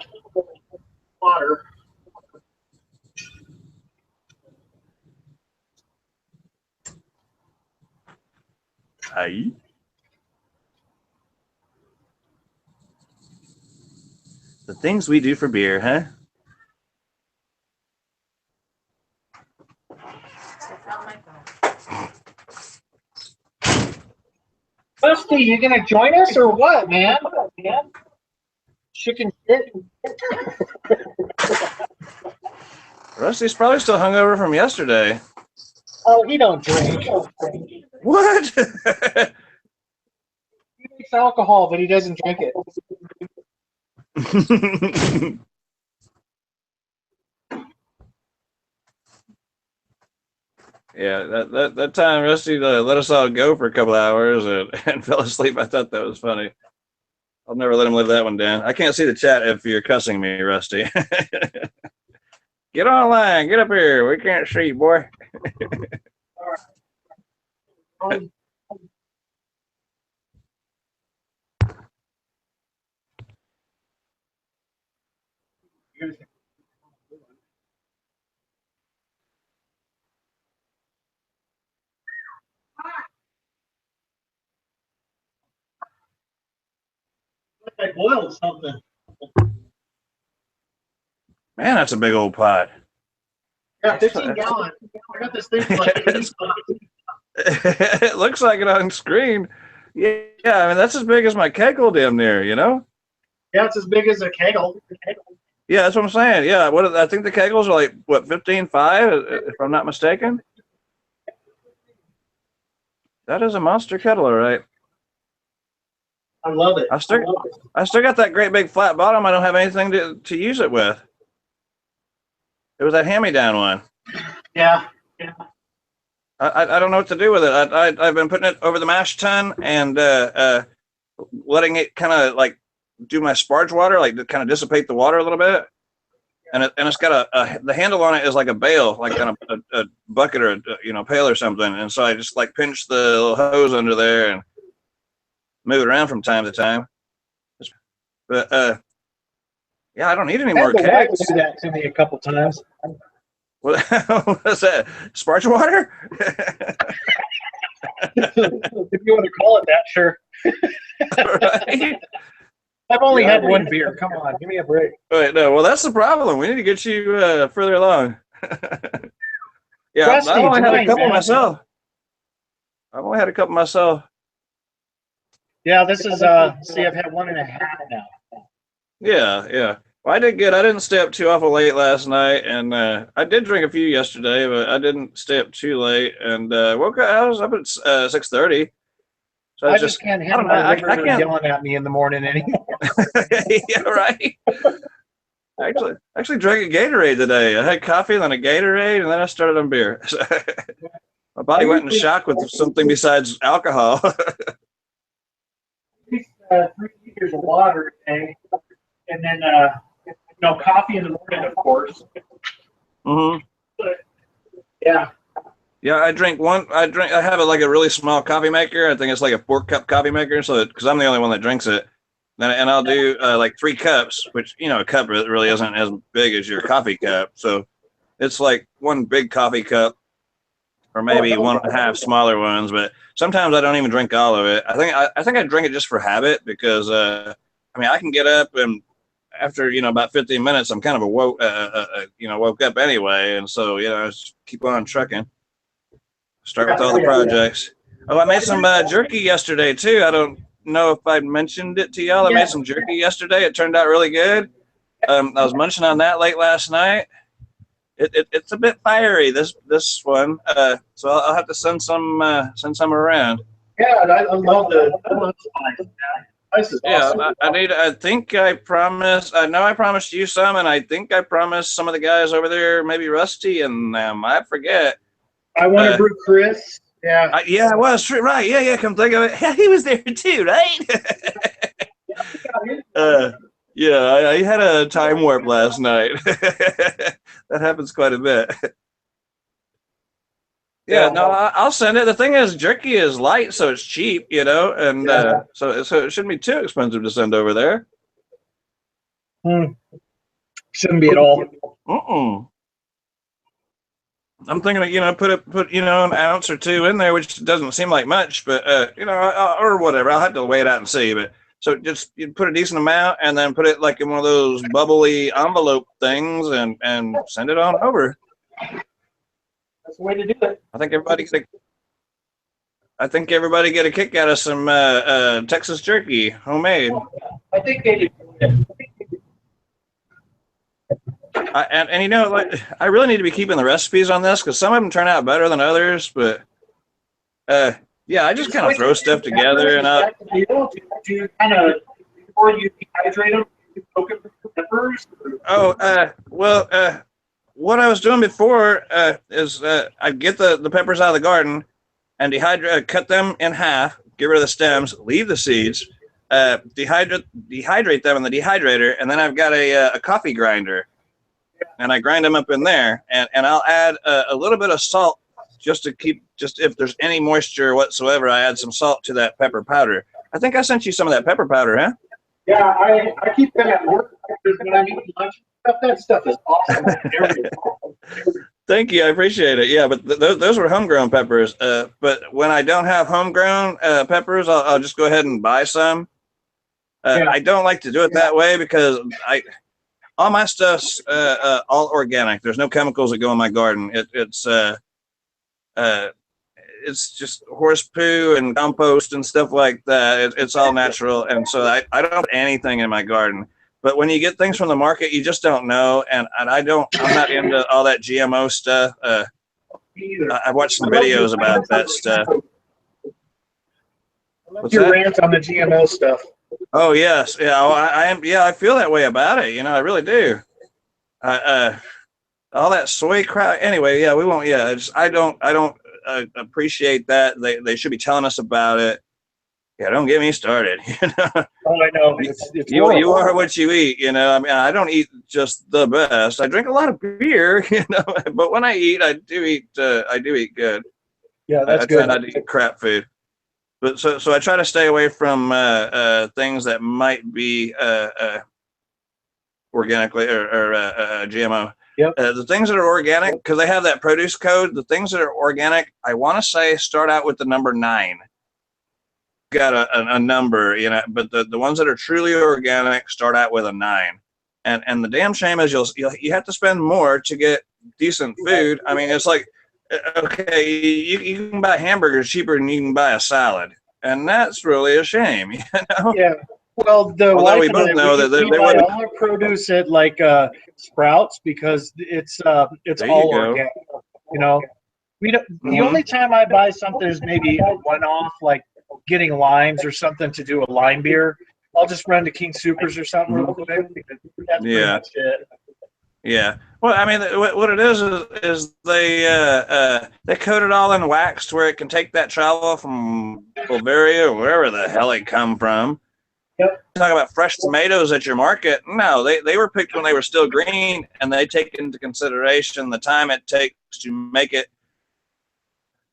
water. Aye. The things we do for beer, huh? Rusty, you gonna join us or what, man? Chicken shit. Rusty's probably still hungover from yesterday. Oh, he don't drink. What? He makes alcohol, but he doesn't drink it. Yeah, that time Rusty let us all go for a couple hours and fell asleep. I thought that was funny. I'll never let him live that one down. I can't see the chat if you're cussing me, Rusty. Get online. Get up here. We can't see you, boy. I boiled something. Man, that's a big old pot. Yeah, 15 gallon. I got this thing like It looks like it on screen. Yeah, I mean that's as big as my kegel damn near, you know? Yeah, it's as big as a kegel. Yeah, that's what I'm saying. Yeah, I think the kegels are like what 15.5, if I'm not mistaken. That is a monster kettle, all right. I love it. I still got that great big flat bottom. I don't have anything to use it with. It was that hand-me-down one. Yeah. I don't know what to do with it. I've been putting it over the mash tun and letting it kind of like do my sparge water, like to kind of dissipate the water a little bit. And it's got the handle on it is like a bale, like kind of a bucket or a pail or something. And so I just like pinch the little hose under there and move it around from time to time. But yeah, I don't need any more The wife kegs. do that to me a couple times. What is that? Sparge water? If you want to call it that, sure. Right? I've only Yeah, had one beer. Come on, give me a break. Wait, no. Well, that's the problem. We need to get you further along. Yeah, Rusty, I've only had a join, couple man. myself. I've only had a couple myself. Yeah, this is see, I've had 1.5 now. Yeah. Well, I did good. I didn't stay up too awful late last night, and I did drink a few yesterday, but I didn't stay up too late. And woke up. I was up at 6:30. So I just can't I have don't know. my I liver can't. yelling at me in the morning anymore. Yeah, right. Actually drank a Gatorade today. I had coffee, then a Gatorade, and then I started on beer. My body went into shock with something besides alcohol. 3 liters of water a day, and then coffee in the morning, of course. Hmm. Yeah. Yeah, I have a really small coffee maker. I think it's like a 4-cup coffee maker. So, because I'm the only one that drinks it, and I'll do like 3 cups, which a cup really isn't as big as your coffee cup. So, it's like one big coffee cup, or maybe 1.5 smaller ones. But sometimes I don't even drink all of it. I think I drink it just for habit because I can get up and after about 15 minutes I'm kind of woke up anyway, and so I just keep on trucking. Start with all the projects. Oh, I made some jerky yesterday too. I don't know if I mentioned it to y'all. I made some jerky yesterday. It turned out really good. I was munching on that late last night. It's a bit fiery, this one. So I'll have to send some around. Yeah, I love the spice. Spice is awesome. Yeah, I think I promised. I know I promised you some, and I think I promised some of the guys over there, maybe Rusty and them. I forget. I want to brew Chris. Yeah. Yeah, I was right. Yeah. Come think of it. Yeah, he was there too, right? Yeah, I had a time warp last night. That happens quite a bit. Yeah, no, I'll send it. The thing is, jerky is light, so it's cheap, and so it shouldn't be too expensive to send over there. Shouldn't be at all. I'm thinking of, put an ounce or 2 in there, which doesn't seem like much, but or whatever. I'll have to weigh it out and see. But so just you put a decent amount and then put it like in one of those bubbly envelope things and send it on over. That's the way to do it. I think everybody get a kick out of some Texas jerky, homemade. I think they do. I really need to be keeping the recipes on this because some of them turn out better than others. But yeah, I just kind of throw stuff together and do you kind of before you dehydrate them, you soak them for peppers? What I was doing before is I'd get the peppers out of the garden and cut them in half, get rid of the stems, leave the seeds, dehydrate them in the dehydrator, and then I've got a coffee grinder, and I grind them up in there, and I'll add a little bit of salt just if there's any moisture whatsoever. I add some salt to that pepper powder. I think I sent you some of that pepper powder, huh? Yeah, I keep them at work because when I'm eating lunch, that stuff is awesome. Thank you, I appreciate it. Yeah, but those were homegrown peppers. But when I don't have homegrown peppers, I'll just go ahead and buy some. I don't like to do it that way because all my stuff's all organic. There's no chemicals that go in my garden. It's just horse poo and compost and stuff like that. It's all natural, and so I don't put anything in my garden. But when you get things from the market, you just don't know. And I'm not into all that GMO stuff. I've watched some videos about that stuff. What's Your that? rant on the GMO stuff. Oh yes, yeah. Well, I am. Yeah, I feel that way about it. You know, I really do. All that soy crap. Anyway, yeah, we won't. Yeah, I don't appreciate that. They should be telling us about it. Yeah, don't get me started. You know, Oh, I know. It's you horrible. are what you eat. You know, I mean, I don't eat just the best. I drink a lot of beer. You know, but when I eat, I do eat good. Yeah, that's I try good. not to eat crap food. But so I try to stay away from things that might be organically or GMO. Yep. The things that are organic, because they have that produce code, the things that are organic, I want to say start out with the number 9. Got a number, you know, but the ones that are truly organic start out with a 9. And the damn shame is you have to spend more to get decent food. I mean, it's like, okay, you can buy hamburgers cheaper than you can buy a salad. And that's really a shame, you know? Yeah. Well, the Although wife we and both I, know we, that they we buy wouldn't. all our produce at like Sprouts because it's There you all go. organic. You know, we don't. The Mhm. only time I buy something is maybe a one-off, like getting limes or something to do a lime beer. I'll just run to King Supers or something real quick. That's pretty Yeah. much it. Yeah. Well, I mean, what it is they coat it all in wax to where it can take that travel from Bulgaria or wherever the hell it come from. Yep. Talk about fresh tomatoes at your market. No, they were picked when they were still green, and they take into consideration the time it takes to make it.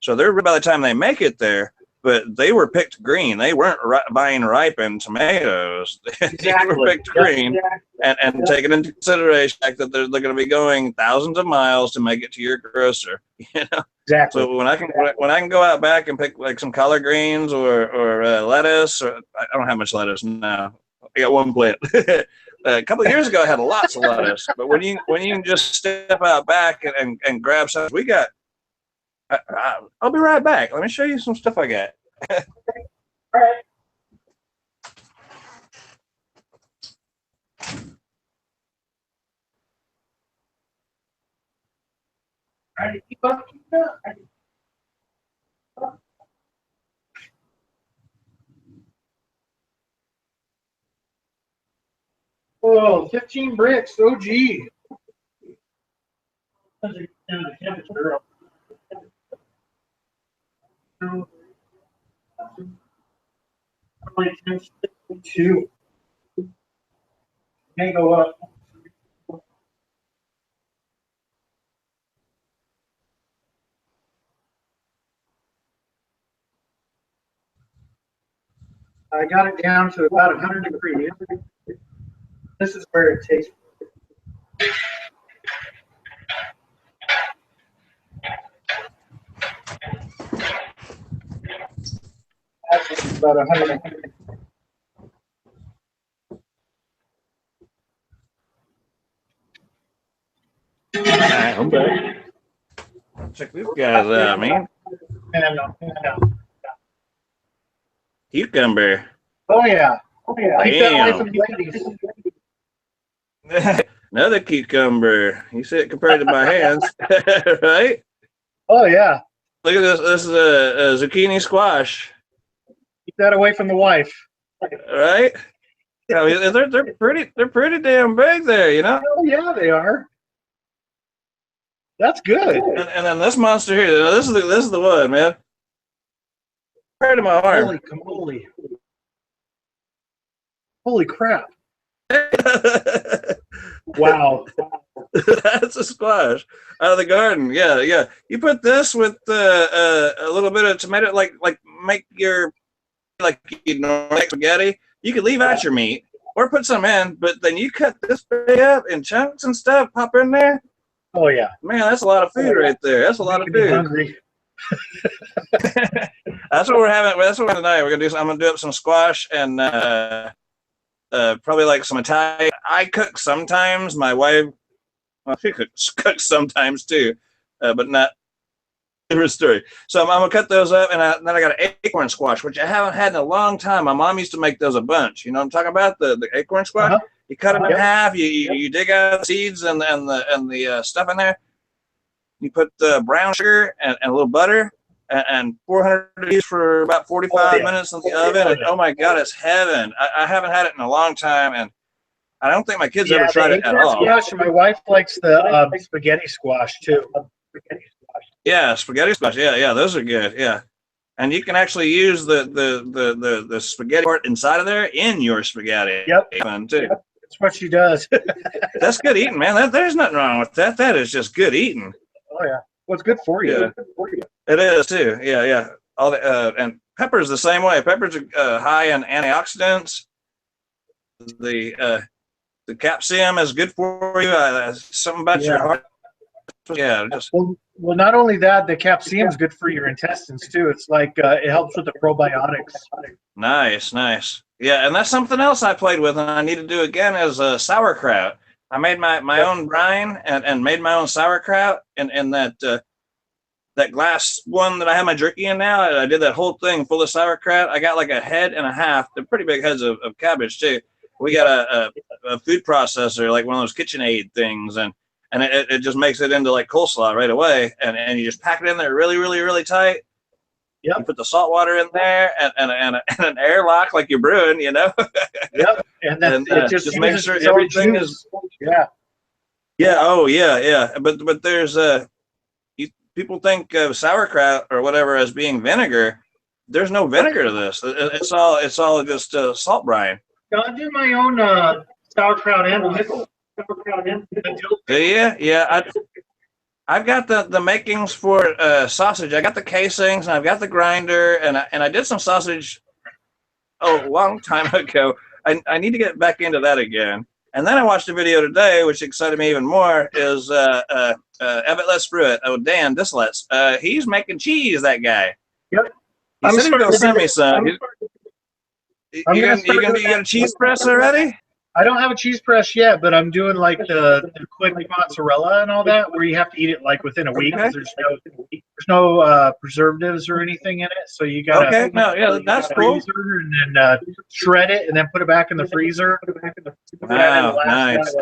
So they're by the time they make it there, but they were picked green. They weren't buying ripened tomatoes. They were Exactly. picked green. And taking into consideration the fact that they're going to be going thousands of miles to make it to your grocer, you know. Exactly. So when I can go out back and pick like some collard greens or lettuce, or I don't have much lettuce now. I got one plant. A couple of years ago, I had lots of lettuce. But when you can just step out back and grab something, we got. I'll be right back. Let me show you some stuff I got. All right. All right, keep up. Whoa, 15 bricks. Oh, gee. Two. Can't go up. I got it down to about 100 degrees. This is where it takes. That's about 100. I'm back. Check these guys out, man. And, Cucumber. oh, yeah. Oh, yeah. Keep that away Damn. from the ladies. Another cucumber. You see it compared to my hands, right? Oh, yeah. Look at this. This is a zucchini squash, Keep that away from the wife. right? I mean, they're pretty damn big there, you know. Oh, yeah, they are. That's good. And then this monster here. This is the one, man. Compared to my arm. Holy camoli. Holy crap. Wow. That's a squash out of the garden. Yeah, yeah. You put this with a little bit of tomato, like make your like you normally make spaghetti. You could leave out your meat or put some in, but then you cut this big up in chunks and stuff. Pop in there. Oh, yeah. Man, that's a lot of food right there. That's a lot of Making me food. hungry. That's what we're having. That's what we're having tonight. We're gonna do. I'm gonna do up some squash and probably like some Italian. I cook sometimes. My wife, well, she cooks sometimes too, but not different story. So I'm gonna cut those up, and then I got an acorn squash, which I haven't had in a long time. My mom used to make those a bunch. You know what I'm talking about? The acorn squash. Uh-huh. You cut them in Yep. half. You dig out the seeds and the stuff in there. You put the brown sugar and a little butter and 400 degrees for about 45 minutes in the oven. And oh my God, it's heaven. I haven't had it in a long time, and I don't think my kids ever tried it at all. Squash. My wife likes the spaghetti squash too. Yeah, spaghetti squash. Yeah, those are good. Yeah, and you can actually use the spaghetti part inside of there in your spaghetti. Yep. Too. That's what she does. That's good eating, man. There's nothing wrong with that. That is just good eating. Oh yeah. What's good for you? Yeah. It is too. Yeah. All the and pepper's the same way. Pepper's high in antioxidants. The capsaicin is good for you. Something about your heart. Yeah, just well, not only that, the capsaicin is good for your intestines too. It's like it helps with the probiotics. nice. Yeah, and that's something else I played with, and I need to do again is sauerkraut. I made my own brine and made my own sauerkraut, and that glass one that I have my jerky in now. I did that whole thing full of sauerkraut. I got like a head and a half. They're pretty big heads of cabbage too. We got a food processor, like one of those KitchenAid things, and it just makes it into like coleslaw right away. And you just pack it in there really, really, really tight. Yep. You put the salt water in there and an airlock like you're brewing, you know. Yep. And then it just makes sure everything is. Yeah. Yeah. Oh yeah. But there's people think of sauerkraut or whatever as being vinegar. There's no vinegar to this. It's all just salt brine. I do my own sauerkraut and pickle. Yeah. I've got the makings for sausage. I got the casings and I've got the grinder and I did some sausage a long time ago. I need to get back into that again. And then I watched a video today, which excited me even more. Is Ebbett Let's Brew It? Oh, Dan Dislet's. He's making cheese. That guy. Yep. He said he was gonna send me some. You got a cheese press already? I don't have a cheese press yet, but I'm doing like the quick mozzarella and all that, where you have to eat it like within a week. Okay. There's no preservatives or anything in it, so you gotta that's cool. And then shred it and then put it back in the freezer. Wow, nice.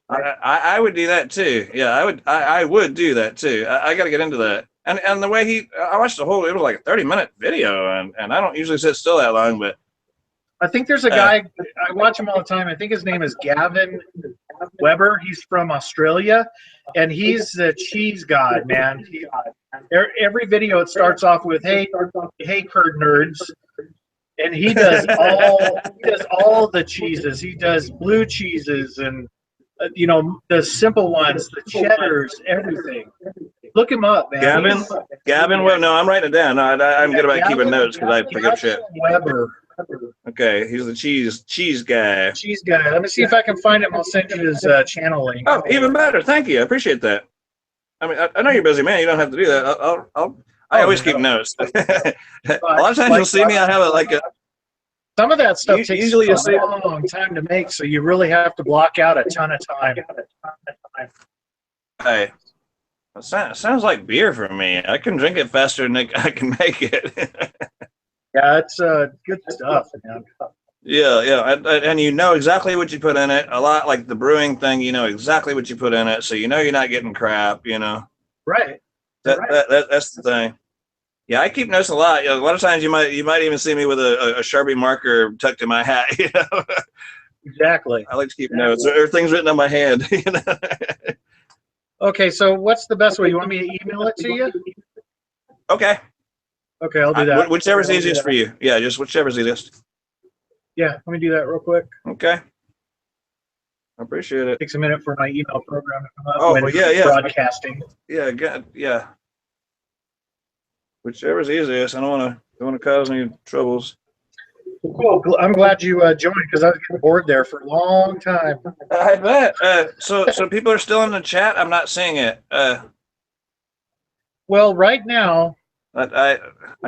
I would do that too. Yeah, I would do that too. I got to get into that. And the way I watched it was like a 30-minute video, and I don't usually sit still that long, but I think there's a guy, I watch him all the time. I think his name is Gavin Weber. He's from Australia, and he's the cheese god, man. Every video, it starts off with, hey, curd nerds. And he does all the cheeses. He does blue cheeses and, the simple ones, the cheddars, everything. Look him up, man. Gavin, well, no, I'm writing it down. No, I'm good about keeping notes because I pick up shit. Weber. Okay, he's the cheese guy. Cheese guy. Let me see if I can find him. I'll send you his channel link. Oh, even better. Thank you. I appreciate that. I mean, I know you're a busy man. You don't have to do that. I always keep notes. A lot of times you'll see me. I have some of that stuff takes usually a long time to make, so you really have to block out a ton of time. Hey, it sounds like beer for me. I can drink it faster than I can make it. Yeah, it's good stuff, man. Yeah, and you know exactly what you put in it. A lot like the brewing thing, you know exactly what you put in it, so you know you're not getting crap. Right. That's the thing. Yeah, I keep notes a lot. A lot of times you might even see me with a Sharpie marker tucked in my hat. Exactly. I like to keep notes or things written on my hand. Okay, so what's the best way? You want me to email it to you? Okay. Okay, I'll do that. Whichever's easiest for you. Yeah, just whichever's easiest. Yeah, let me do that real quick. Okay. I appreciate it. Takes a minute for my email program to come up. Oh, yeah. Broadcasting. Yeah, good. Yeah. Whichever's easiest. I don't want to cause any troubles. Cool. I'm glad you joined because I was getting bored there for a long time. I bet. So people are still in the chat. I'm not seeing it. Well, right now. I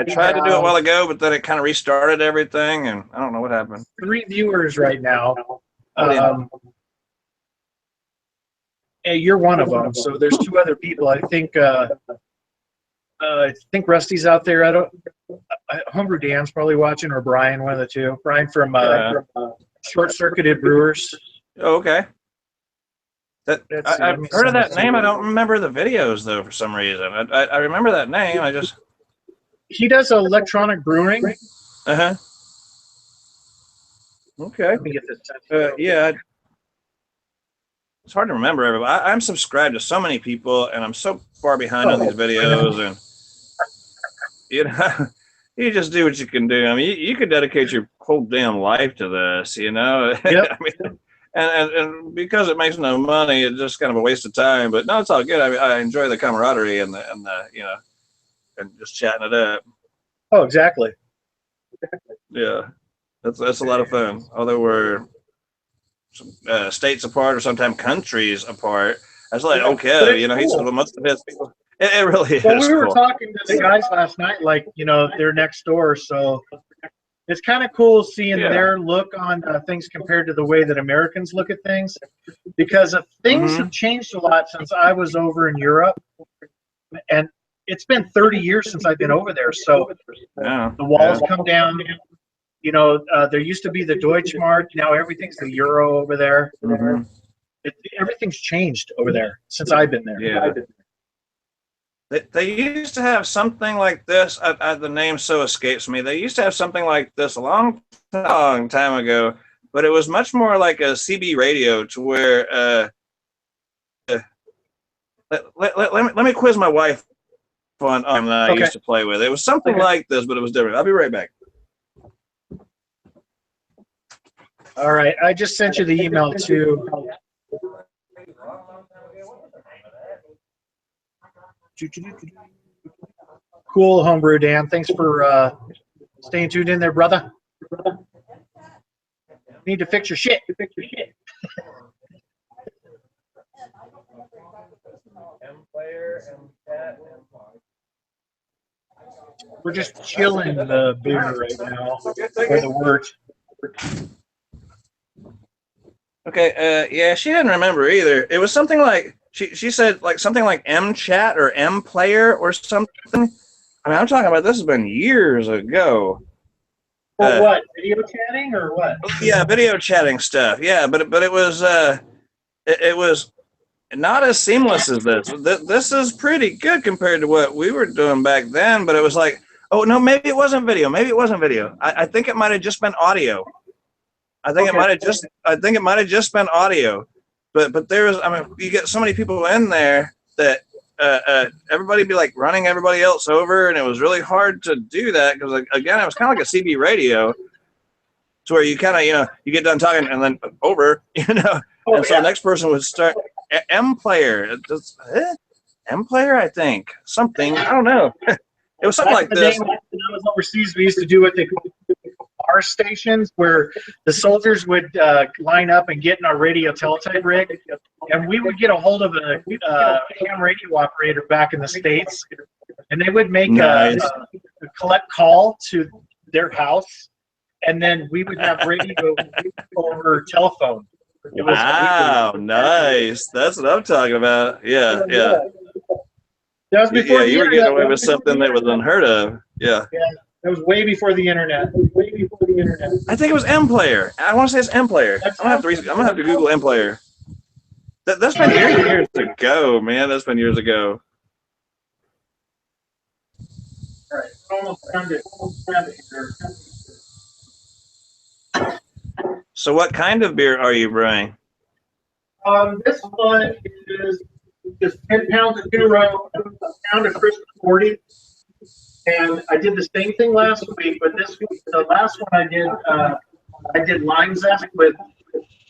tried to do it a while ago, but then it kind of restarted everything, and I don't know what happened. 3 viewers right now. You're one of them. So there's 2 other people. I think Rusty's out there. Homebrew Dan's probably watching, or Brian, one of the 2. Brian from Short Circuited Brewers. Oh, okay. That Let's see, let I've me heard of send that this to name. I you. don't remember the videos though for some reason. I remember that name. I just He does electronic brewing. uh-huh. Okay. Let me get this sent to you. Yeah, it's hard to remember everybody. I'm subscribed to so many people, and I'm so far behind on these videos, and you know, you just do what you can do. I mean, you could dedicate your whole damn life to this, you know. Yep. I mean, and because it makes no money, it's just kind of a waste of time. But no, it's all good. I mean, I enjoy the camaraderie and the you know, and just chatting it up. Oh, exactly. Yeah, that's a lot of fun. Although we're states apart or sometimes countries apart. That's like, Yeah, okay, but it's you know, he said, cool. well, most of his people, it really Well, is we were cool. talking to the guys last night, like, you know, they're next door. So it's kind of cool seeing Yeah. their look on things compared to the way that Americans look at things. Because things have changed a lot since I was over in Europe. And it's been 30 years since I've been over there. So Yeah. the walls come down. You know, there used to be the Deutschmark. Now everything's the euro over there. Mhm. Everything's changed over there since I've been there. Yeah. They used to have something like this. The name so escapes me. They used to have something like this a long time ago, but it was much more like a CB radio to where. Let me quiz my wife on that I Okay. used to play with. It was something like this, but it was different. I'll be right back. All right. I just sent you the email too. Cool, Homebrew Dan. Thanks for staying tuned in there, brother. Need to fix your shit. We're just chilling the beer right now, or the wort. Okay, yeah, she didn't remember either. It was something like she said like something like M chat or M player or something. I mean, I'm talking about this has been years ago. For what? Video chatting or what? Yeah, video chatting stuff. Yeah, but it was it was not as seamless as this. This is pretty good compared to what we were doing back then. But it was like, oh no, maybe it wasn't video. Maybe it wasn't video. I think it might have just been audio. I think it might have just been audio, but there was. I mean, you get so many people in there that everybody be like running everybody else over, and it was really hard to do that because again, it was kind of like a CB radio, to where you kind of you get done talking and then over, and so the next person would start M player, M player, I think something I don't know. It was something like this. When I was overseas, we used to do what they call bar stations, where the soldiers would line up and get in our radio teletype rig, and we would get a hold of a ham radio operator back in the States, and they would make a collect call to their house, and then we would have radio over telephone. Wow, nice. That's what I'm talking about. Yeah. That was before you were getting away with something that was unheard of. Yeah. That was way before the internet. I think it was M player. I want to say it's M player. I'm gonna have to Google M player. That's been years ago, man. That's been years ago. All right, almost found it. So, what kind of beer are you brewing? This one is just 10 pounds of 2 row, a pound of Christmas 40. And I did the same thing last week, but this week, the last one I did lime zest with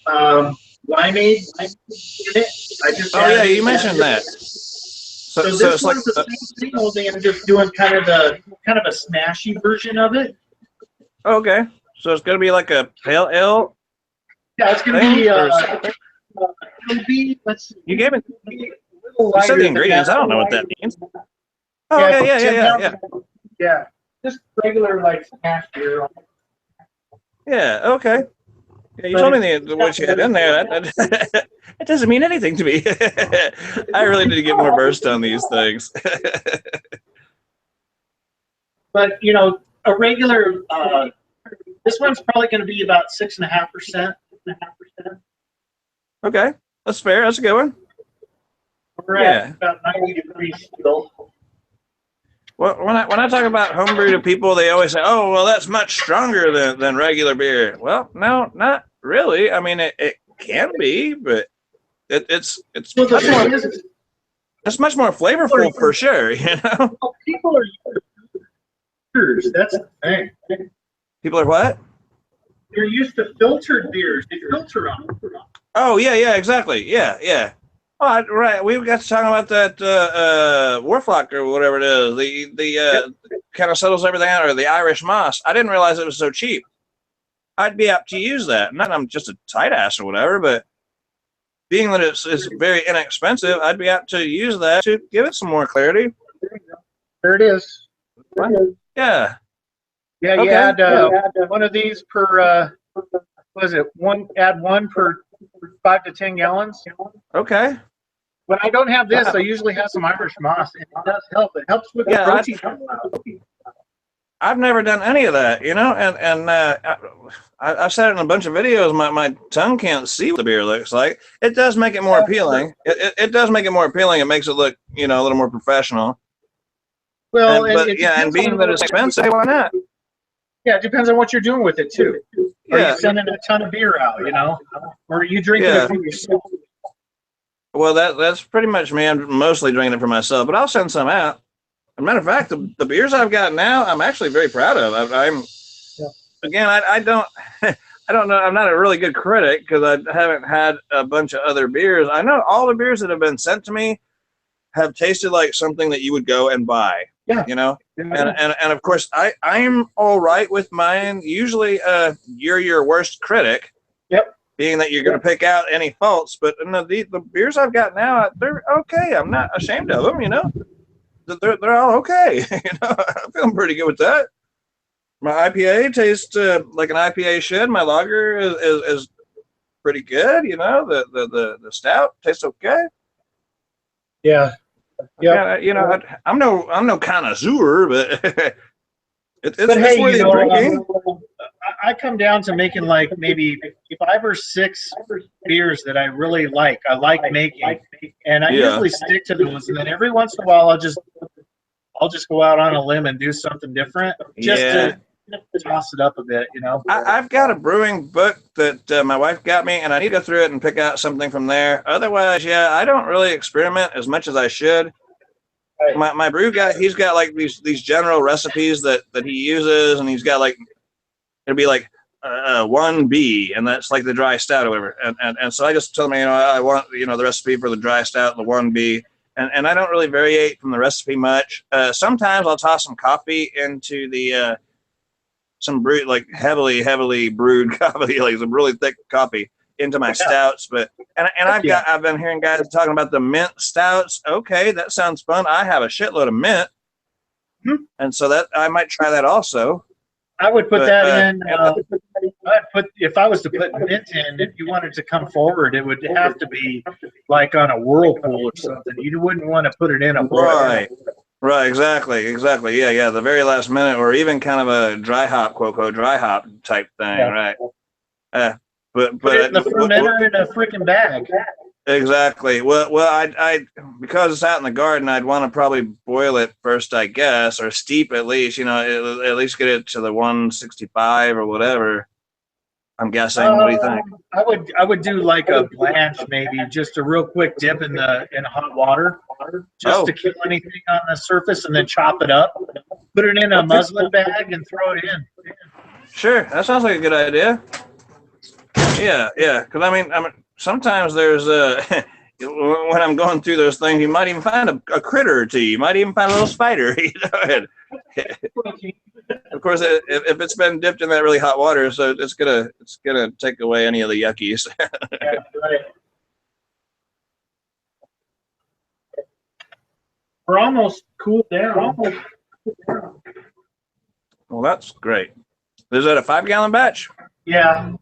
limeade in it. You mentioned that. So this one's like the same thing, only I'm just doing kind of a smashy version of it. Okay, so it's gonna be like a pale ale. Yeah, it's gonna be. It'll be. Let's see. You gave it. You said the ingredients. I don't know what that means. Oh yeah. Yeah, just regular like smash beer. Yeah. Okay. Yeah, you told me what you had in there. It doesn't mean anything to me. I really need to get more versed on these things. But a regular. This one's probably going to be about 6.5%. Okay, that's fair. That's a good one. We're Yeah. at about 90 degrees still. Well, when I talk about homebrew to people, they always say, "Oh, well, that's much stronger than regular beer." Well, no, not really. I mean, it can be, but it's Well, the much more thing is, it's much more flavorful for sure. You know, people are users. That's the thing. people are what? They're used to filtered beers. They filter them. Oh yeah, exactly. Yeah. Oh, right. We got to talking about that Warflock or whatever it is. The kind of settles everything out, or the Irish moss. I didn't realize it was so cheap. I'd be apt to use that. Not that I'm just a tight ass or whatever, but being that it's very inexpensive, I'd be apt to use that to give it some more clarity. There it is. Yeah. Yeah, you Okay. add one of these per. What is it? Add one per 5 to 10 gallons. Okay. When I don't have this, I usually have some Irish moss, and it does help. It helps with the protein. I've never done any of that, you know, and I've said it in a bunch of videos. My tongue can't see what the beer looks like. It does make it more appealing. It does make it more appealing. It makes it look, you know, a little more professional. Well, And being that it's expensive, why not? Yeah, it depends on what you're doing with it too. Are Yeah. you sending a ton of beer out, you know, or are you drinking it for yourself? Well, that's pretty much me. I'm mostly drinking it for myself, but I'll send some out. As a matter of fact, the beers I've got now, I'm actually very proud of. Again, I don't I don't know. I'm not a really good critic because I haven't had a bunch of other beers. I know all the beers that have been sent to me have tasted like something that you would go and buy. Yeah. You know, and of course I'm all right with mine. Usually, you're your worst critic. Yep. Being that you're going to pick out any faults, but no, the beers I've got now, they're okay. I'm not ashamed of them. You know, they're all okay. You know, I'm feeling pretty good with that. My IPA tastes like an IPA should. My lager is pretty good. You know, the stout tastes okay. Yeah. Yeah, you know, I'm no connoisseur, but it's hey, worthy you of know, drinking. I come down to making like maybe 5 or 6 beers that I really like. I like making, and I Yeah. usually stick to those. And then every once in a while, I'll just go out on a limb and do something different, just Yeah. to toss it up a bit, you know. I've got a brewing book that my wife got me, and I need to go through it and pick out something from there. Otherwise, yeah, I don't really experiment as much as I should. My brew guy, he's got like these general recipes that he uses, and he's got like it'll be like 1B, and that's like the dry stout or whatever. And so I just tell him, you know, I want, you know, the recipe for the dry stout, the 1B, and I don't really variate from the recipe much. Sometimes I'll toss some coffee into the some brew, like heavily brewed coffee, like some really thick coffee into my stouts. But I've been hearing guys talking about the mint stouts. Okay, that sounds fun. I have a shitload of mint, and so that I might try that also. I would put that in. If I was to put mint in, if you wanted to come forward, it would have to be like on a whirlpool or something. You wouldn't want to put it in a boil. Right, exactly. Yeah, the very last minute, or even kind of a dry hop type thing, right? But Put it in the fermenter in a freaking bag. Exactly. Well, I because it's out in the garden, I'd want to probably boil it first, I guess, or steep at least. You know, at least get it to the 165 or whatever. I'm guessing. What do you think? I would do like a blanch, maybe just a real quick dip in hot water, just to kill anything on the surface, and then chop it up. Put it in a muslin bag and throw it in. Sure, that sounds like a good idea. Yeah. Because I mean, sometimes there's when I'm going through those things, you might even find a critter or two. You might even find a little spider. You know. Of course, if it's been dipped in that really hot water, so it's gonna take away any of the yuckies. Yeah, right. We're almost cooled down. Well, that's great. Is that a 5-gallon batch? Yeah.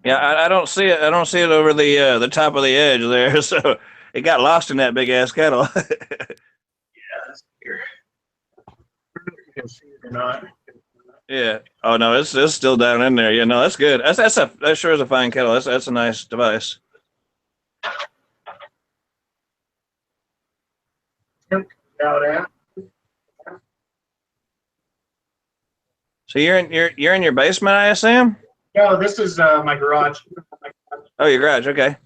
Yeah, I don't see it. I don't see it over the top of the edge there. So it got lost in that big ass kettle. Yeah, that's here. I don't know if you can see it or not. Yeah. Oh no, it's still down in there. Yeah, no, that's good. That sure is a fine kettle. That's a nice device. Out at. So you're in your basement, I assume? No, this is my garage. Oh, your garage. Okay.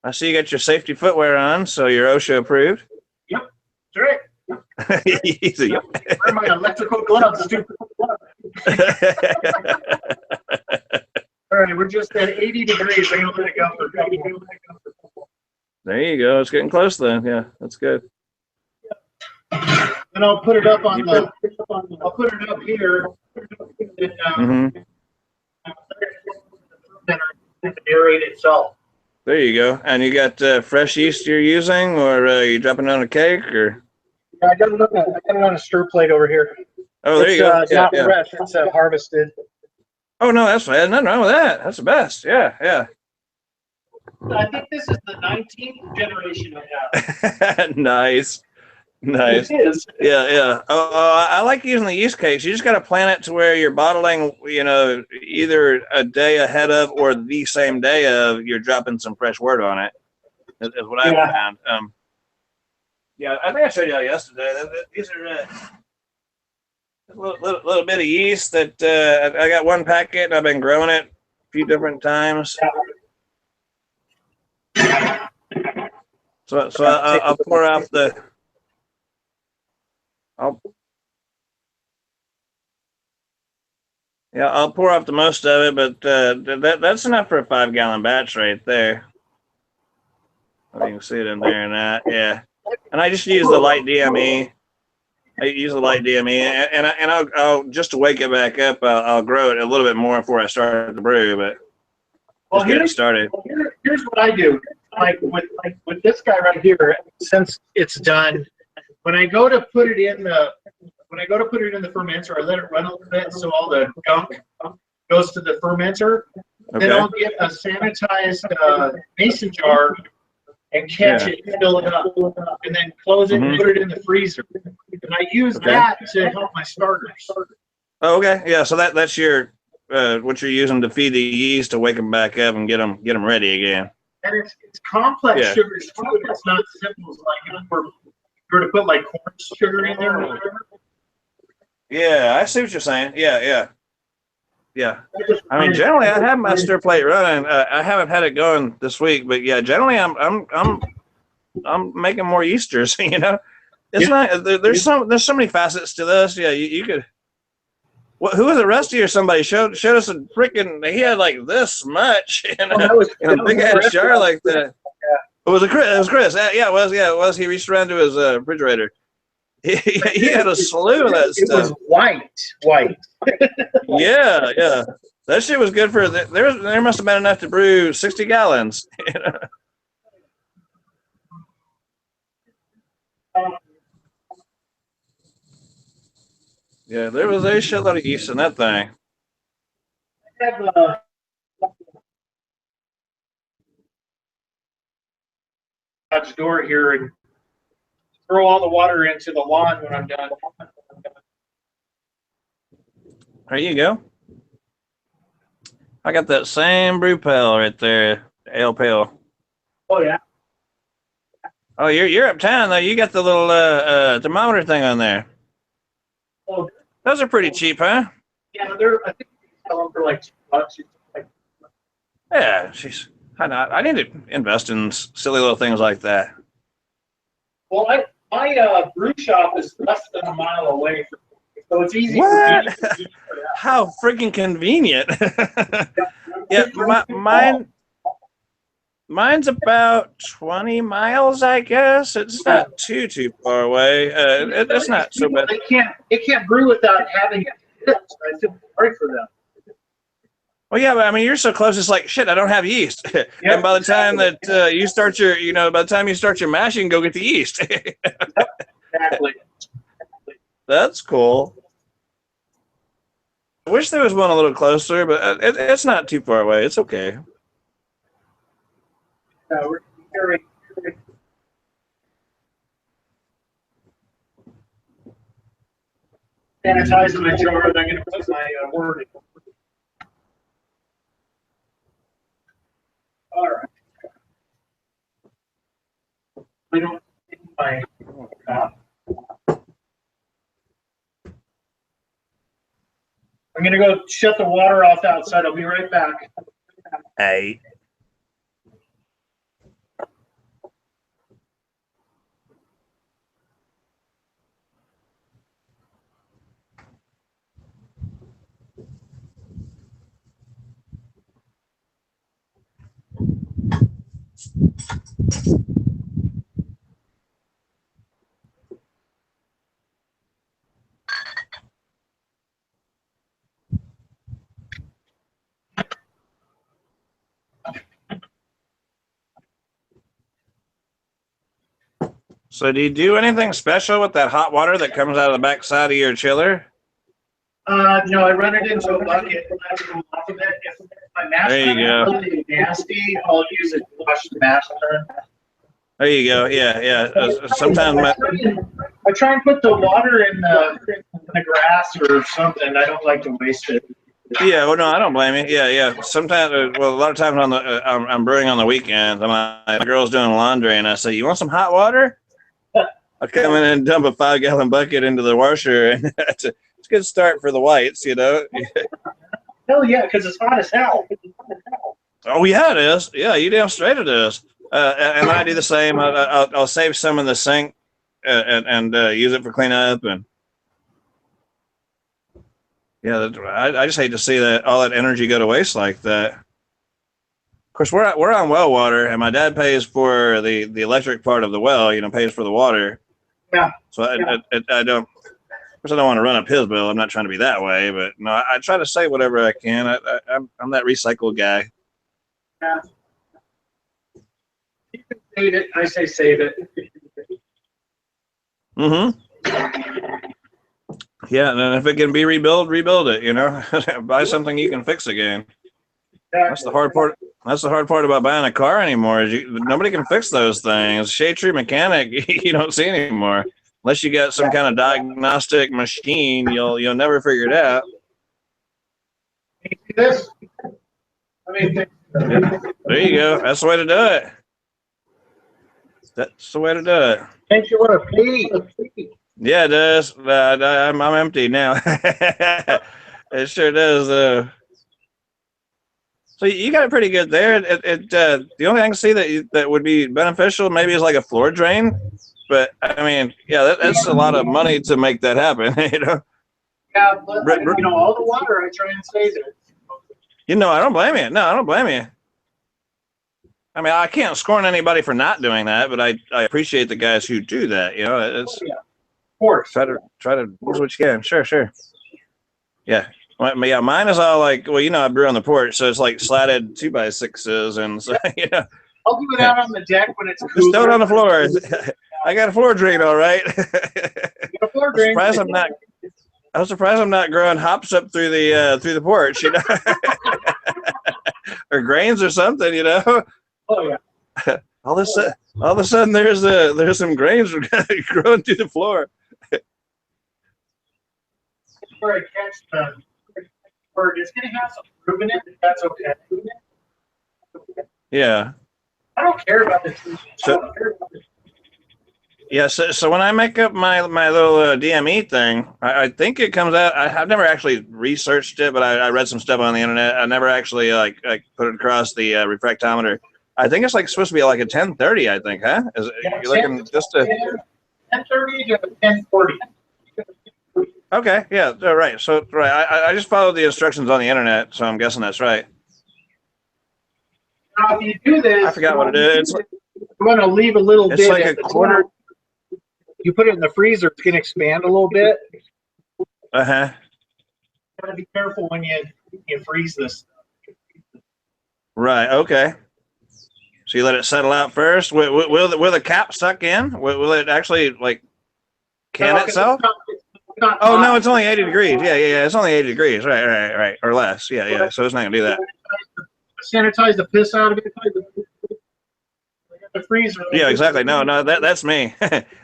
I see you got your safety footwear on, so you're OSHA approved. Yep, that's right. Easy. Yep. Where are my electrical gloves, stupid? All right, we're just at 80 degrees. I'm gonna let it go for a couple. There you go. It's getting close then. Yeah, that's good. And I'll put it up on the. I'll put it up here. And, the aerate itself. There you go. And you got fresh yeast you're using, or you dropping it on a cake, or? Yeah, I got it on a stir plate over here. Oh, there you go. It's not fresh. It's harvested. Oh no, that's fine. Nothing wrong with that. That's the best. Yeah, yeah. I think this is the 19th generation I have. Nice. Nice. It is. Yeah, yeah. I like using the yeast cakes. You just got to plan it to where you're bottling, either a day ahead of or the same day of. You're dropping some fresh wort on it. Is what I found. Yeah, I think I showed you yesterday. These are a little bit of yeast that I got one packet. And I've been growing it a few different times. So I'll pour out the. I'll pour off the most of it, but that's enough for a 5-gallon batch right there. You can see it in there and that, yeah. And I just use the light DME. I use the light DME, and I'll just to wake it back up. I'll grow it a little bit more before I start the brew, but just get it started. Here's what I do. Like with this guy right here, since it's done. When I go to put it in the fermenter, I let it run a little bit so all the gunk goes to the fermenter. Okay. Then I'll get a sanitized mason jar and catch it, fill it up, and then close it and put it in the freezer. And I use that to help my starters. Oh, okay. Yeah. So that's your what you're using to feed the yeast to wake them back up and get them ready again. And it's complex sugars too. It's not simple as like if we're to put like corn sugar in there or whatever. Yeah, I see what you're saying. Yeah. I mean, generally, I have my stir plate running. I haven't had it going this week, but yeah, generally, I'm making more yeasters. It's not. There's so many facets to this. Yeah, you could. Who was it? Rusty or somebody showed us a freaking. He had like this much in a big ass jar like that. It was Chris. It was Chris. Yeah, it was. Yeah, it was. He reached around to his refrigerator. He had a slew of that stuff. It was white. Yeah. That shit was good for. There must have been enough to brew 60 gallons. Yeah, there was a shitload of yeast in that thing. I have garage door here and throw all the water into the lawn when I'm done. There you go. I got that same brew pail right there, ale pail. Oh yeah. Oh, you're uptown though. You got the little thermometer thing on there. Oh, those are pretty cheap, huh? Yeah, I think you can sell them for like $2. Yeah, she's. I need to invest in silly little things like that. Well, my brew shop is less than a mile away from me, so it's easy. What? For me. How freaking convenient! Yeah, mine's about 20 miles, I guess. It's not too far away. It's not so bad. They can't brew without having it. I feel sorry for them. Well, yeah, but I mean, you're so close. It's like shit. I don't have yeast, and by the time that you start by the time you start your mash, you can go get the yeast. Exactly. That's cool. I wish there was one a little closer, but it's not too far away. It's okay. We're very sanitizing my jar, and I'm going to put my word in. All right. I don't think my. I'm gonna go shut the water off outside. I'll be right back. Hey. So do you do anything special with that hot water that comes out of the back side of your chiller? No, I run it into a bucket. If my master There you go. is really nasty, I'll use it to wash the master. There you go. Yeah, yeah. Sometimes I try and put the water in the grass or something. I don't like to waste it. yeah. Well, no, I don't blame you. Yeah, yeah. Sometimes, well, a lot of times on the I'm brewing on the weekends. My girl's doing laundry, and I say, "You want some hot water?" I come in and dump a 5-gallon bucket into the washer, and it's a good start for the whites, you know. Hell yeah, because it's hot as hell. Oh yeah, it is. Yeah, you damn straight it is. And I do the same. I'll save some in the sink and use it for cleanup. And yeah, I just hate to see that all that energy go to waste like that. Of course, we're on well water, and my dad pays for the electric part of the well. You know, pays for the water. Yeah. So I don't. Of course, I don't want to run up his bill. I'm not trying to be that way, but no, I try to save whatever I can. I'm that recycled guy. Yeah. You can save it. I say save it. Mm-hmm. Yeah, and then if it can be rebuilt, rebuild it. You know, buy something you can fix again. That's the hard part. That's the hard part about buying a car anymore. Is nobody can fix those things. Shade tree mechanic, you don't see anymore unless you got some kind of diagnostic machine. You'll never figure it out. Can you see this? There you go. That's the way to do it. That's the way to do it. Makes you want to pee. Yeah, it does. I'm empty now. It sure does. So you got it pretty good there. The only thing I can see that would be beneficial maybe is like a floor drain, but I mean, yeah, that's a lot of money to make that happen. You know. Yeah, but you know, all the water I try and save it. You know, I don't blame you. No, I don't blame you. I mean, I can't scorn anybody for not doing that, but I appreciate the guys who do that. You know, it's yeah, of course. Try to use what you can. Sure. Yeah. Yeah, mine is all like, well, you know, I brew on the porch, so it's like slatted 2x6s, and so, you know. I'll do it out on the deck when it's cooler. Just throw it on the floor. I got a floor drain, all right. A floor drain. I'm surprised I'm not growing hops up through the porch, you know, or grains or something, you know. Oh yeah. All of a sudden, there's some grains growing through the floor. Where I catch the bird, it's gonna have some fruit in it. That's okay. Yeah. I don't care about the fruit. Yeah, so when I make up my little DME thing, I think it comes out. I've never actually researched it, but I read some stuff on the internet. I never actually like put it across the refractometer. I think it's like supposed to be like a 1030. I think, huh? You're looking just a 1030 to 1040. Okay, yeah, right. So right, I just followed the instructions on the internet, so I'm guessing that's right. Now, if you do this, I forgot what it is. You want to leave a little bit. It's like at a the quarter. top. You put it in the freezer, it's gonna expand a little bit. Uh-huh. Gotta be careful when you freeze this. Right. Okay. So you let it settle out first. Will the cap suck in? Will it actually like can itself? It's not Oh hot. no, it's only 80 degrees. Yeah. It's only 80 degrees. Right. Or less. Yeah. So it's not gonna do that. Sanitize the piss out of it. The freezer. Yeah, exactly. No, that's me.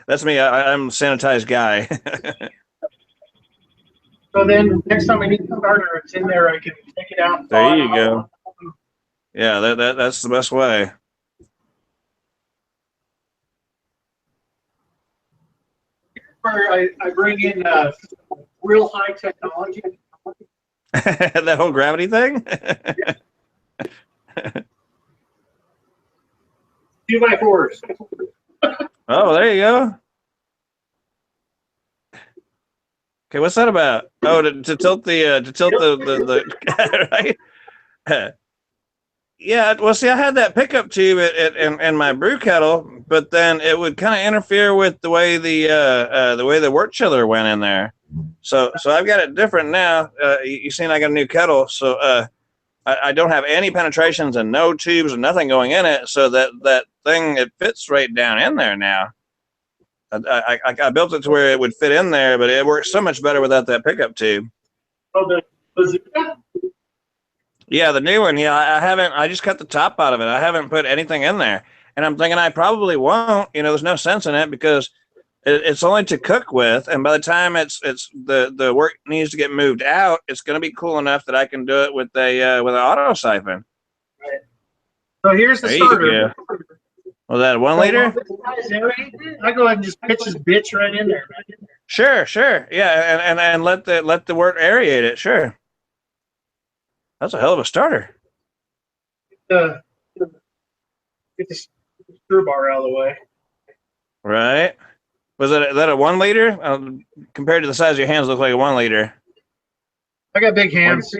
That's me. I'm a sanitized guy. So then next time I need the starter, it's in there. I can take it out. And There thaw it you out. go. Yeah, that's the best way. where I bring in real high technology. That whole gravity thing. 2x4s. Oh, there you go. Okay, what's that about? Oh, to tilt the right. Yeah, well, see, I had that pickup tube in my brew kettle, but then it would kind of interfere with the way the wort chiller went in there. So I've got it different now. You seen I got a new kettle, so I don't have any penetrations and no tubes and nothing going in it. So that thing, it fits right down in there now. I built it to where it would fit in there, but it works so much better without that pickup tube. Oh, the bazooka? Yeah, the new one. Yeah, I haven't. I just cut the top out of it. I haven't put anything in there, and I'm thinking I probably won't. There's no sense in it because it's only to cook with, and by the time it's the work needs to get moved out, it's going to be cool enough that I can do it with an auto siphon. Right. So here's the There you starter. go. Was that 1 liter? I go ahead and just pitch this bitch right in there. Sure. Yeah, and let the wort aerate it. Sure. That's a hell of a starter. Get the screw bar out of the way. Right. Was that a 1 liter? Compared to the size of your hands, look like a 1 liter. I got big hands.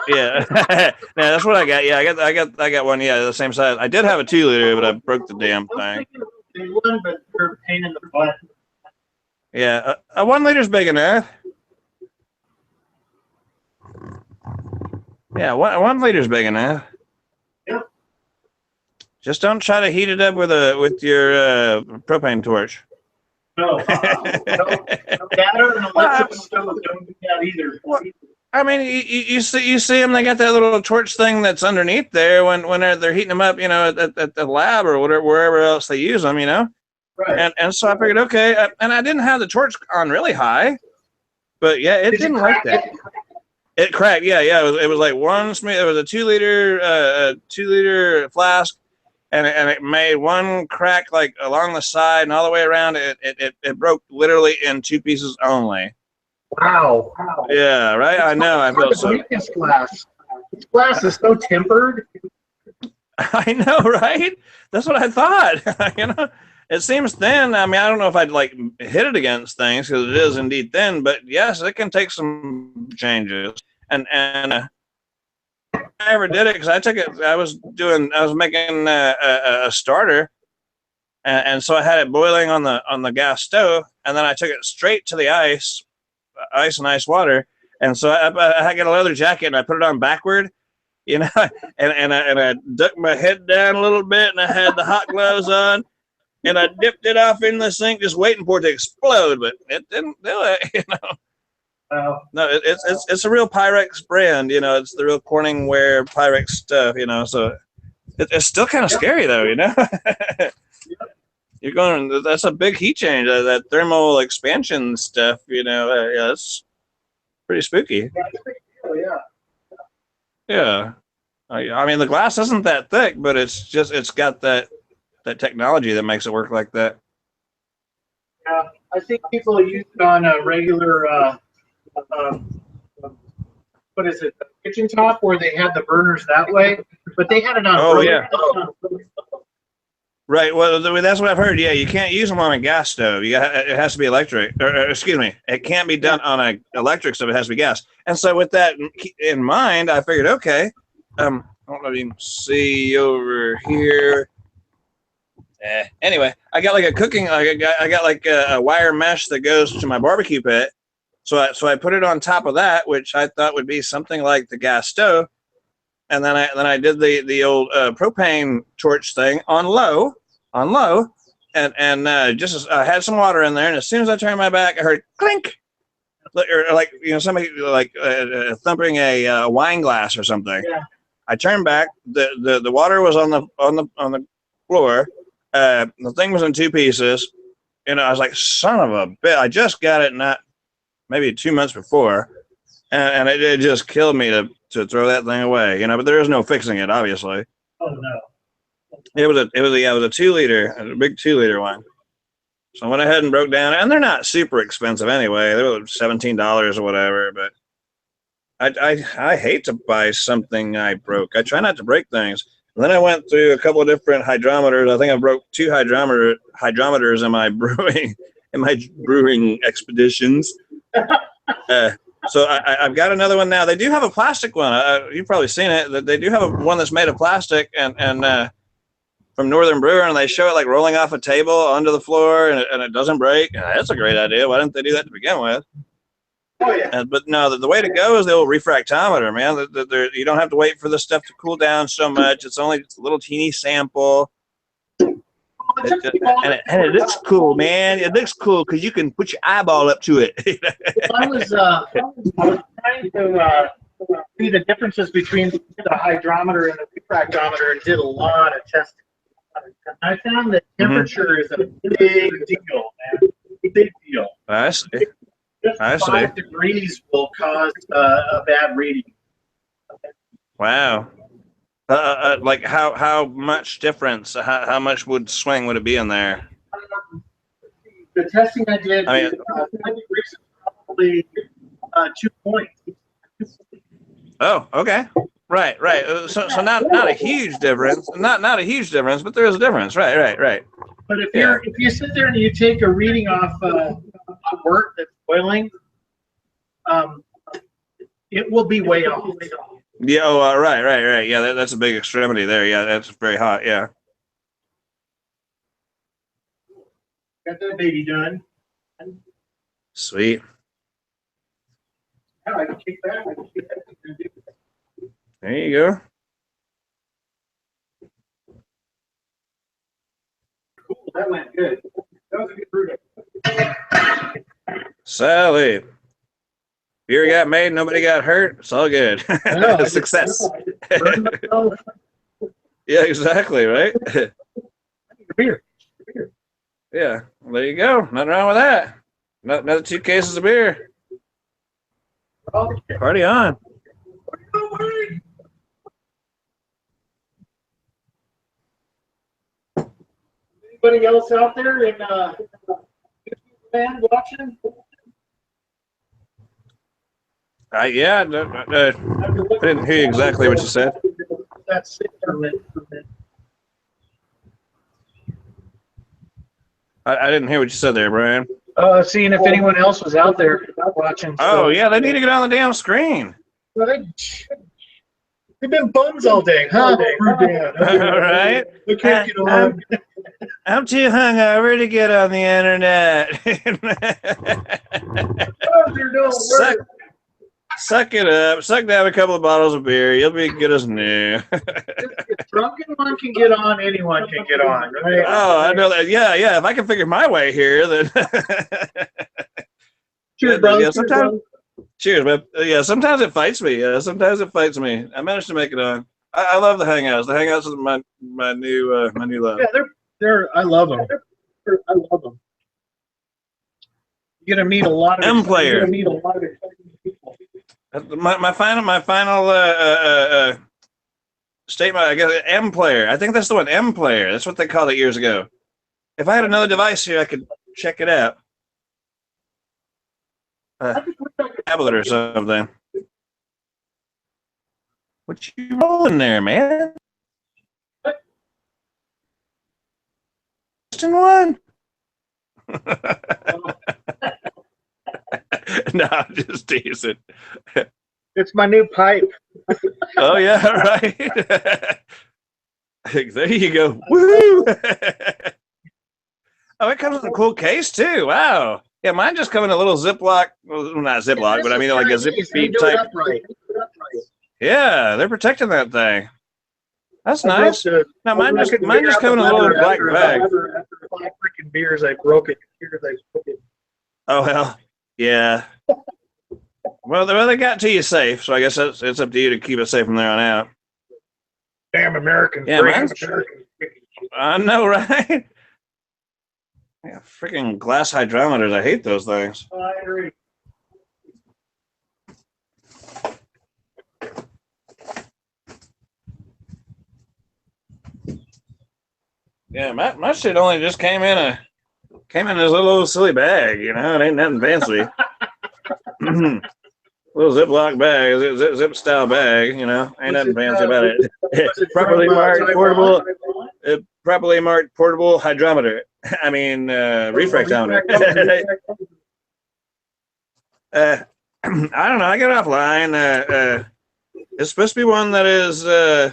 Yeah. Yeah, that's what I got. Yeah, I got one. Yeah, the same size. I did have a 2 liter, but I broke the damn thing. Big one, but they're a pain in the butt. Yeah, a 1 liter's big enough. Yeah, one liter's big enough. Yep. Just don't try to heat it up with your propane torch. No. No that or an electric stove. Don't do that either. I mean, you see them. They got that little torch thing that's underneath there when they're heating them up, at the lab or whatever, wherever else they use them, Right. And so I figured, okay, and I didn't have the torch on really high, but yeah, it didn't like that. It cracked. Yeah. It was like one smooth. It was a 2 liter flask, and it made one crack like along the side and all the way around. It broke literally in 2 pieces only. Wow. Yeah, right. I know. I felt so. This glass. This glass is so tempered. I know, right? That's what I thought. It seems thin. I mean, I don't know if I'd like hit it against things because it is indeed thin, but yes, it can take some changes. And I never did it because I took it. I was making a starter, and so I had it boiling on the gas stove, and then I took it straight to the ice and ice water, and so I got a leather jacket and I put it on backward, and I ducked my head down a little bit, and I had the hot gloves on. And I dipped it off in the sink, just waiting for it to explode, but it didn't do it. No, it's a real Pyrex brand. It's the real Corningware Pyrex stuff. So it's still kind of scary though. You're going. That's a big heat change. That thermal expansion stuff. Yeah, it's pretty spooky. Yeah. I mean, the glass isn't that thick, but it's got that technology that makes it work like that. Yeah, I think people use it on a regular, what is it, the kitchen top where they had the burners that way, but they had it on. Oh, yeah. Right. Well, that's what I've heard. Yeah, you can't use them on a gas stove. It has to be electric. Or, excuse me, it can't be done on an electric stove. It has to be gas. And so with that in mind, I figured, okay, I don't know if you can see over here. Anyway, I got like a cooking. I got like a wire mesh that goes to my barbecue pit. So I put it on top of that, which I thought would be something like the gas stove, and then I did the old propane torch thing on low, and just I had some water in there, and as soon as I turned my back, I heard clink, or like somebody like thumping a wine glass or something. Yeah. I turned back. The water was on the floor. The thing was in 2 pieces. I was like, son of a bitch. I just got it not maybe 2 months before. And it just killed me to throw that thing away, but there is no fixing it, obviously. Oh no. It was a 2 liter, a big 2 liter one. So I went ahead and broke down, and they're not super expensive anyway. They were $17 or whatever, but I hate to buy something I broke. I try not to break things. And then I went through a couple of different hydrometers. I think I broke 2 hydrometers in my brewing expeditions. So I've got another one now. They do have a plastic one. You've probably seen it. They do have one that's made of plastic and from Northern Brewer, and they show it like rolling off a table onto the floor, and it doesn't break. That's a great idea. Why didn't they do that to begin with? Oh yeah. But no, the way to go is the old refractometer, man. You don't have to wait for the stuff to cool down so much. It's only a little teeny sample. And it looks cool, man. It looks cool because you can put your eyeball up to it. I was trying to see the differences between the hydrometer and the refractometer and did a lot of testing. I found that temperature is a big deal, man. Big deal. I see. Just 5 degrees will cause a bad reading. Wow. Like how much difference? How much swing would it be in there? The testing I did, 5 degrees is probably 2 points. Oh, okay. Right. So not a huge difference. Not a huge difference, but there is a difference. Right. But if you sit there and you take a reading off wort that's boiling, it will be way off. Yeah. Oh, right. Yeah, that's a big extremity there. Yeah, that's very hot. Yeah. Got that baby done. Sweet. Now I can kick back. There you go. Cool. That went good. That was a good brewing. Sally. Beer got made, nobody got hurt. It's all good. No, Success. Yeah, exactly, right? Beer. Yeah, well, there you go. Nothing wrong with that. Another 2 cases of beer. Party on. Anybody else out there in land watching? Yeah, I didn't hear exactly what you said. That's it for me. I didn't hear what you said there, Brian. Seeing if anyone else was out there watching. Oh, yeah, they need to get on the damn screen. Well, they've been bums all day, huh? All right. We can't get on. I'm too hungover to get on the internet. Suck it up. Suck down a couple of bottles of beer. You'll be good as new. If drunken one can get on, anyone can get on, right? Oh, I know that. Yeah. If I can figure my way here, then. Cheers, brother. Yeah, sometimes. Cheers, man. Yeah, sometimes it fights me. I managed to make it on. I love the Hangouts. The Hangouts is my new love. Yeah, they're. I love them. You're gonna meet a lot of M player. You're gonna meet a lot of exciting people. My final statement. I guess M player. I think that's the one. M player. That's what they called it years ago. If I had another device here, I could check it out. Tablet or something. What you rolling there, man? Just in one. No, I'm just teasing. It's my new pipe. Oh yeah, right. There you go. Woo! Oh, it comes with a cool case too. Wow. Yeah, mine just come in a little Ziploc. Well, not Ziploc, but I mean like a zip feed type. Yeah, they're protecting that thing. That's nice. No, mine just come in a little black bag. After 5 freaking beers, I broke it. Oh hell, yeah. Well, they got to you safe, so I guess it's up to you to keep it safe from there on out. Damn American. Yeah, I know, right? Yeah, freaking glass hydrometers. I hate those things. I agree. Yeah, my shit only just came in came in this little silly bag, you know, it ain't nothing fancy. Little Ziploc bag, zip style bag, you know, ain't nothing fancy about it. Properly marked portable, properly marked portable hydrometer. I mean, refractometer. I don't know. I got offline. It's supposed to be one that is. I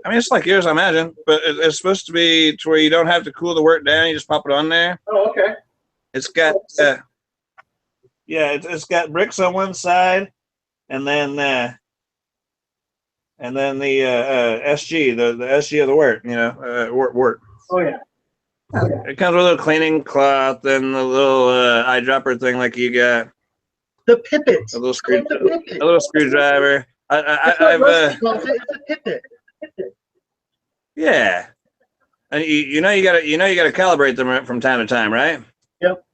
mean, it's like yours, I imagine, but it's supposed to be to where you don't have to cool the wort down. You just pop it on there. Oh, okay. It's got. Yeah, it's got bricks on one side, and then the SG, the SG of the wort, you know, wort. Oh yeah. It comes with a little cleaning cloth and a little eyedropper thing like you got. The pipet. A little The a little screwdriver. That's what Rusty calls it. It's a pipet. Yeah, and you know you gotta calibrate them from time to time, right? Yep.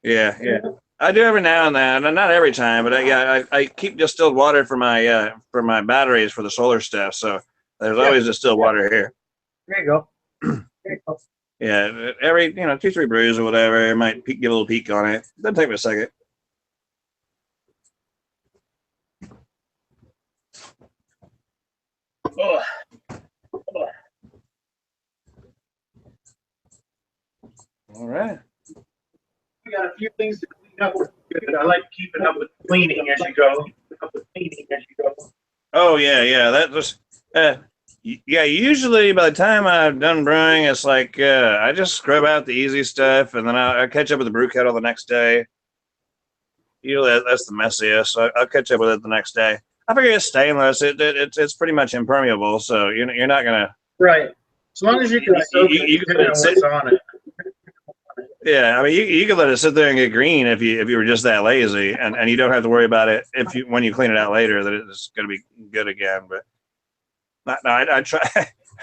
Yeah. I do every now and then, not every time, but I keep distilled water for my batteries for the solar stuff. So there's always distilled water here. There you go. Yeah, every 2-3 brews or whatever, I might get a little peek on it. Doesn't take me a second. Oh. All right. We got a few things to clean up. I like keeping up with cleaning as you go. Oh yeah. That just yeah. Usually by the time I've done brewing, it's like I just scrub out the easy stuff, and then I catch up with the brew kettle the next day. Usually that's the messiest, so I'll catch up with it the next day. I figure it's stainless. It's pretty much impermeable, so you're not gonna. Right. As long as you can soak it, you can depending on what's on it. Yeah, I mean, you could let it sit there and get green if you were just that lazy, and you don't have to worry about it when you clean it out later that it's going to be good again. But I try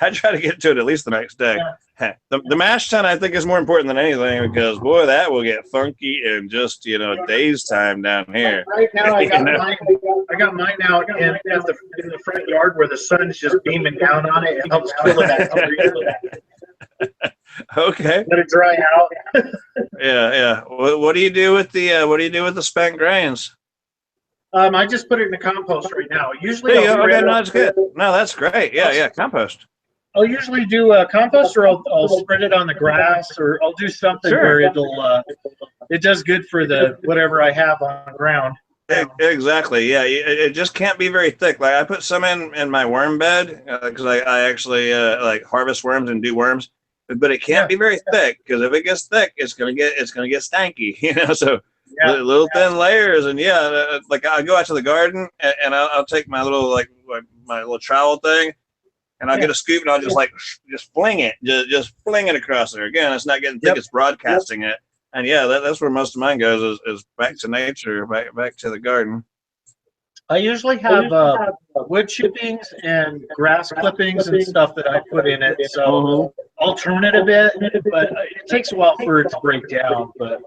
I try to get to it at least the next day. Yeah. The mash tun I think is more important than anything because boy, that will get funky in just days time down here. Right now, I got mine out in the front yard where the sun's just beaming down on it. It helps cool it down. Okay. Let it dry out. Yeah. What do you do with the spent grains? I just put it in the compost right now. Usually, Okay, no, that's good. No, that's great. Yeah, compost. I'll usually do compost, or I'll spread it on the grass, or I'll do something where it does good for the whatever I have on the ground. Exactly. Yeah, it just can't be very thick. Like I put some in my worm bed because I actually like harvest worms and do worms, but it can't be very thick because if it gets thick, it's gonna get stanky. So little thin layers, and like I'll go out to the garden and I'll take my little my little trowel thing, and I'll get a scoop and I'll just fling it, just fling it across there. Again, it's not getting thick; it's broadcasting it. And that's where most of mine goes is back to nature, back to the garden. I usually have wood chippings and grass clippings and stuff that I put in it. So I'll turn it a bit, but it takes a while for it to break down. But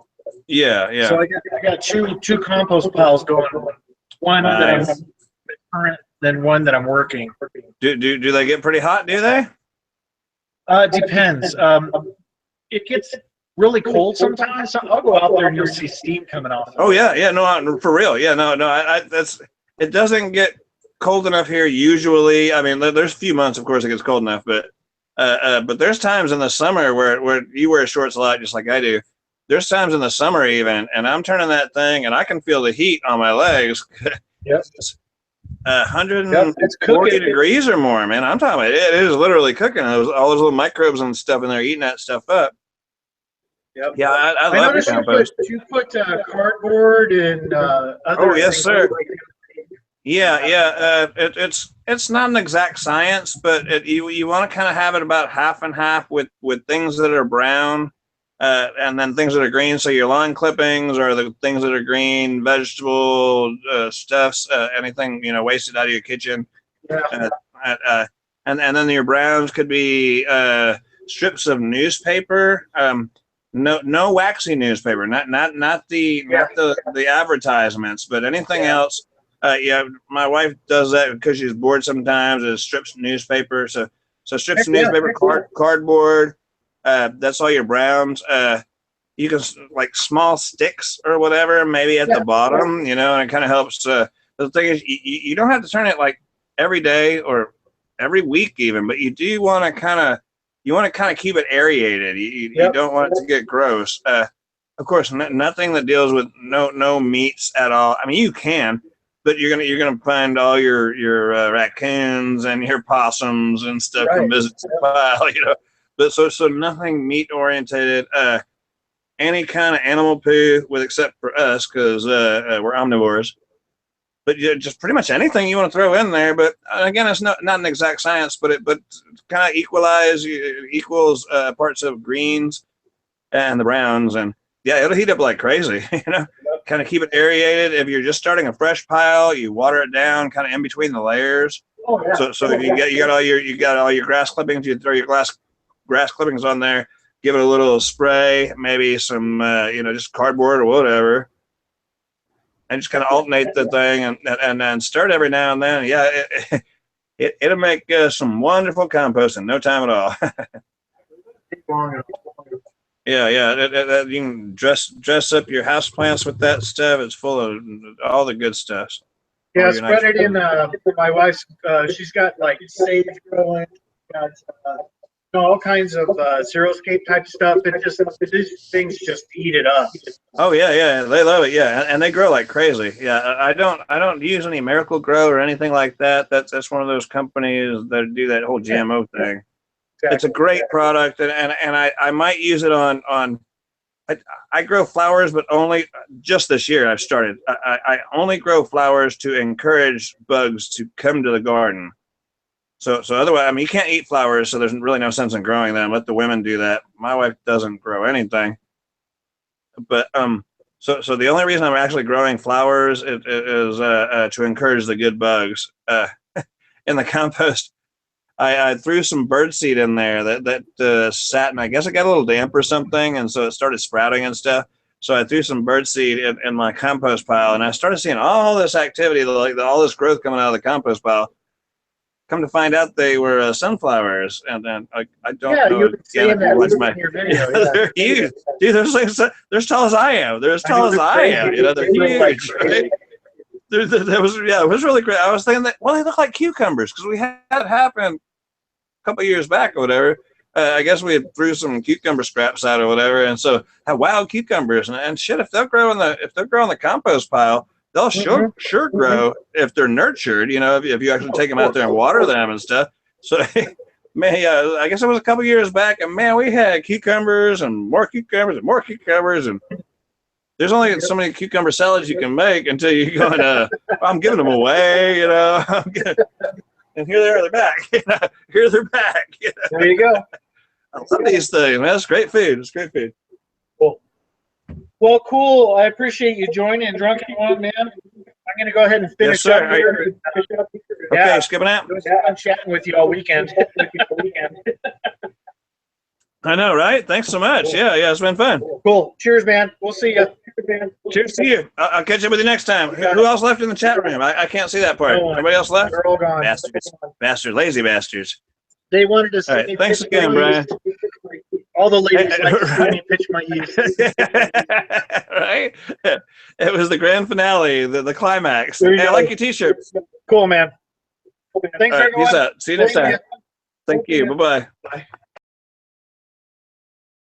yeah. So I got two compost piles going. One that I'm current, then one that I'm working. Do they get pretty hot? Do they? It depends. It gets really cold sometimes. So I'll go out there and you'll see steam coming off. Oh yeah, no, for real. Yeah, no, it doesn't get cold enough here usually. I mean, there's a few months, of course, it gets cold enough, but there's times in the summer where you wear shorts a lot, just like I do. There's times in the summer even, and I'm turning that thing, and I can feel the heat on my legs. Yep. 140 degrees or more, man. I'm talking about it is literally cooking. All those little microbes and stuff in there eating that stuff up. Yep. Yeah, I love the compost. You put cardboard and other. Oh yes, sir. Yeah. It's not an exact science, but you want to kind of have it about half and half with things that are brown, and then things that are green. So your lawn clippings or the things that are green, vegetable stuffs, anything wasted out of your kitchen. Yeah. And then your browns could be strips of newspaper. No waxy newspaper, not the advertisements, but anything else. My wife does that because she's bored sometimes. Is strips of newspaper, so strips of newspaper, cardboard, That's all your browns. You can like small sticks or whatever, maybe at the bottom, you know, and it kind of helps. The thing is, you don't have to turn it like every day or every week even, but you do want to kind of keep it aerated. You don't want it to get gross. Of course, nothing that deals with no meats at all. I mean, you can, but you're gonna find all your raccoons and your possums and stuff come visit the pile, you know. But so nothing meat orientated. Any kind of animal poo, with except for us, because we're omnivores. But just pretty much anything you want to throw in there. But again, it's not an exact science, but kind of equals parts of greens and the browns, and yeah, it'll heat up like crazy. You know, kind of keep it aerated. If you're just starting a fresh pile, you water it down, kind of in between the layers. So if you got all your grass clippings, you throw your grass clippings on there. Give it a little spray, maybe some, just cardboard or whatever, and just kind of alternate the thing and then stir it every now and then. Yeah, it'll make some wonderful compost in no time at all. Yeah. You can dress up your house plants with that stuff. It's full of all the good stuff. Yeah, spread it in. My wife's, she's got like sage growing, got all kinds of xeriscape type stuff. These things just eat it up. Oh yeah, they love it. Yeah, and they grow like crazy. Yeah, I don't use any Miracle Grow or anything like that. That's one of those companies that do that whole GMO thing. Exactly. It's a great product, and I might use it on. I grow flowers, but only just this year I've started. I only grow flowers to encourage bugs to come to the garden. So otherwise, I mean, you can't eat flowers, so there's really no sense in growing them. Let the women do that. My wife doesn't grow anything. But so the only reason I'm actually growing flowers is to encourage the good bugs. In the compost, I threw some birdseed in there that sat, and I guess it got a little damp or something, and so it started sprouting and stuff. So I threw some birdseed in my compost pile, and I started seeing all this activity, like all this growth coming out of the compost pile. Come to find out, they were sunflowers, and then I don't know. You were saying that in your video. Yeah, they're huge, dude. They're as tall as I am. They're as tall as I am. You know, they're huge. Right? It was really great. I was thinking that, well, they look like cucumbers, because we had it happen a couple of years back or whatever. I guess we had threw some cucumber scraps out or whatever, and so had wild cucumbers and shit. If they'll grow in the compost pile, they'll sure grow if they're nurtured, you know, if you actually take them out there and water them and stuff. So, man, yeah, I guess it was a couple years back, and man, we had cucumbers and more cucumbers and more cucumbers, and there's only so many cucumber salads you can make until you go and I'm giving them away, you know. And here they are, they're back. You know, here they're back. You know? There you go. I love these things, man. It's great food. It's great food. Cool. Well, cool. I appreciate you joining Drunken One, man. I'm going to go ahead and finish up here. Okay, skipping out. It was fun chatting with you all weekend. I know, right? Thanks so much. Yeah, it's been fun. Cool. Cheers, man. We'll see you. Cheers to you. I'll catch up with you next time. Who else left in the chat room? I can't see that part. Anybody else left? They're all gone. Bastards, lazy bastards. They wanted to see me. Thanks again, Brian. All the ladies like to see me pitch my yeast. Right? It was the grand finale, the climax. Hey, I like your t-shirt. Cool, man. Thanks, everyone. Peace out. See you next time. Thank you. Bye-bye. Bye.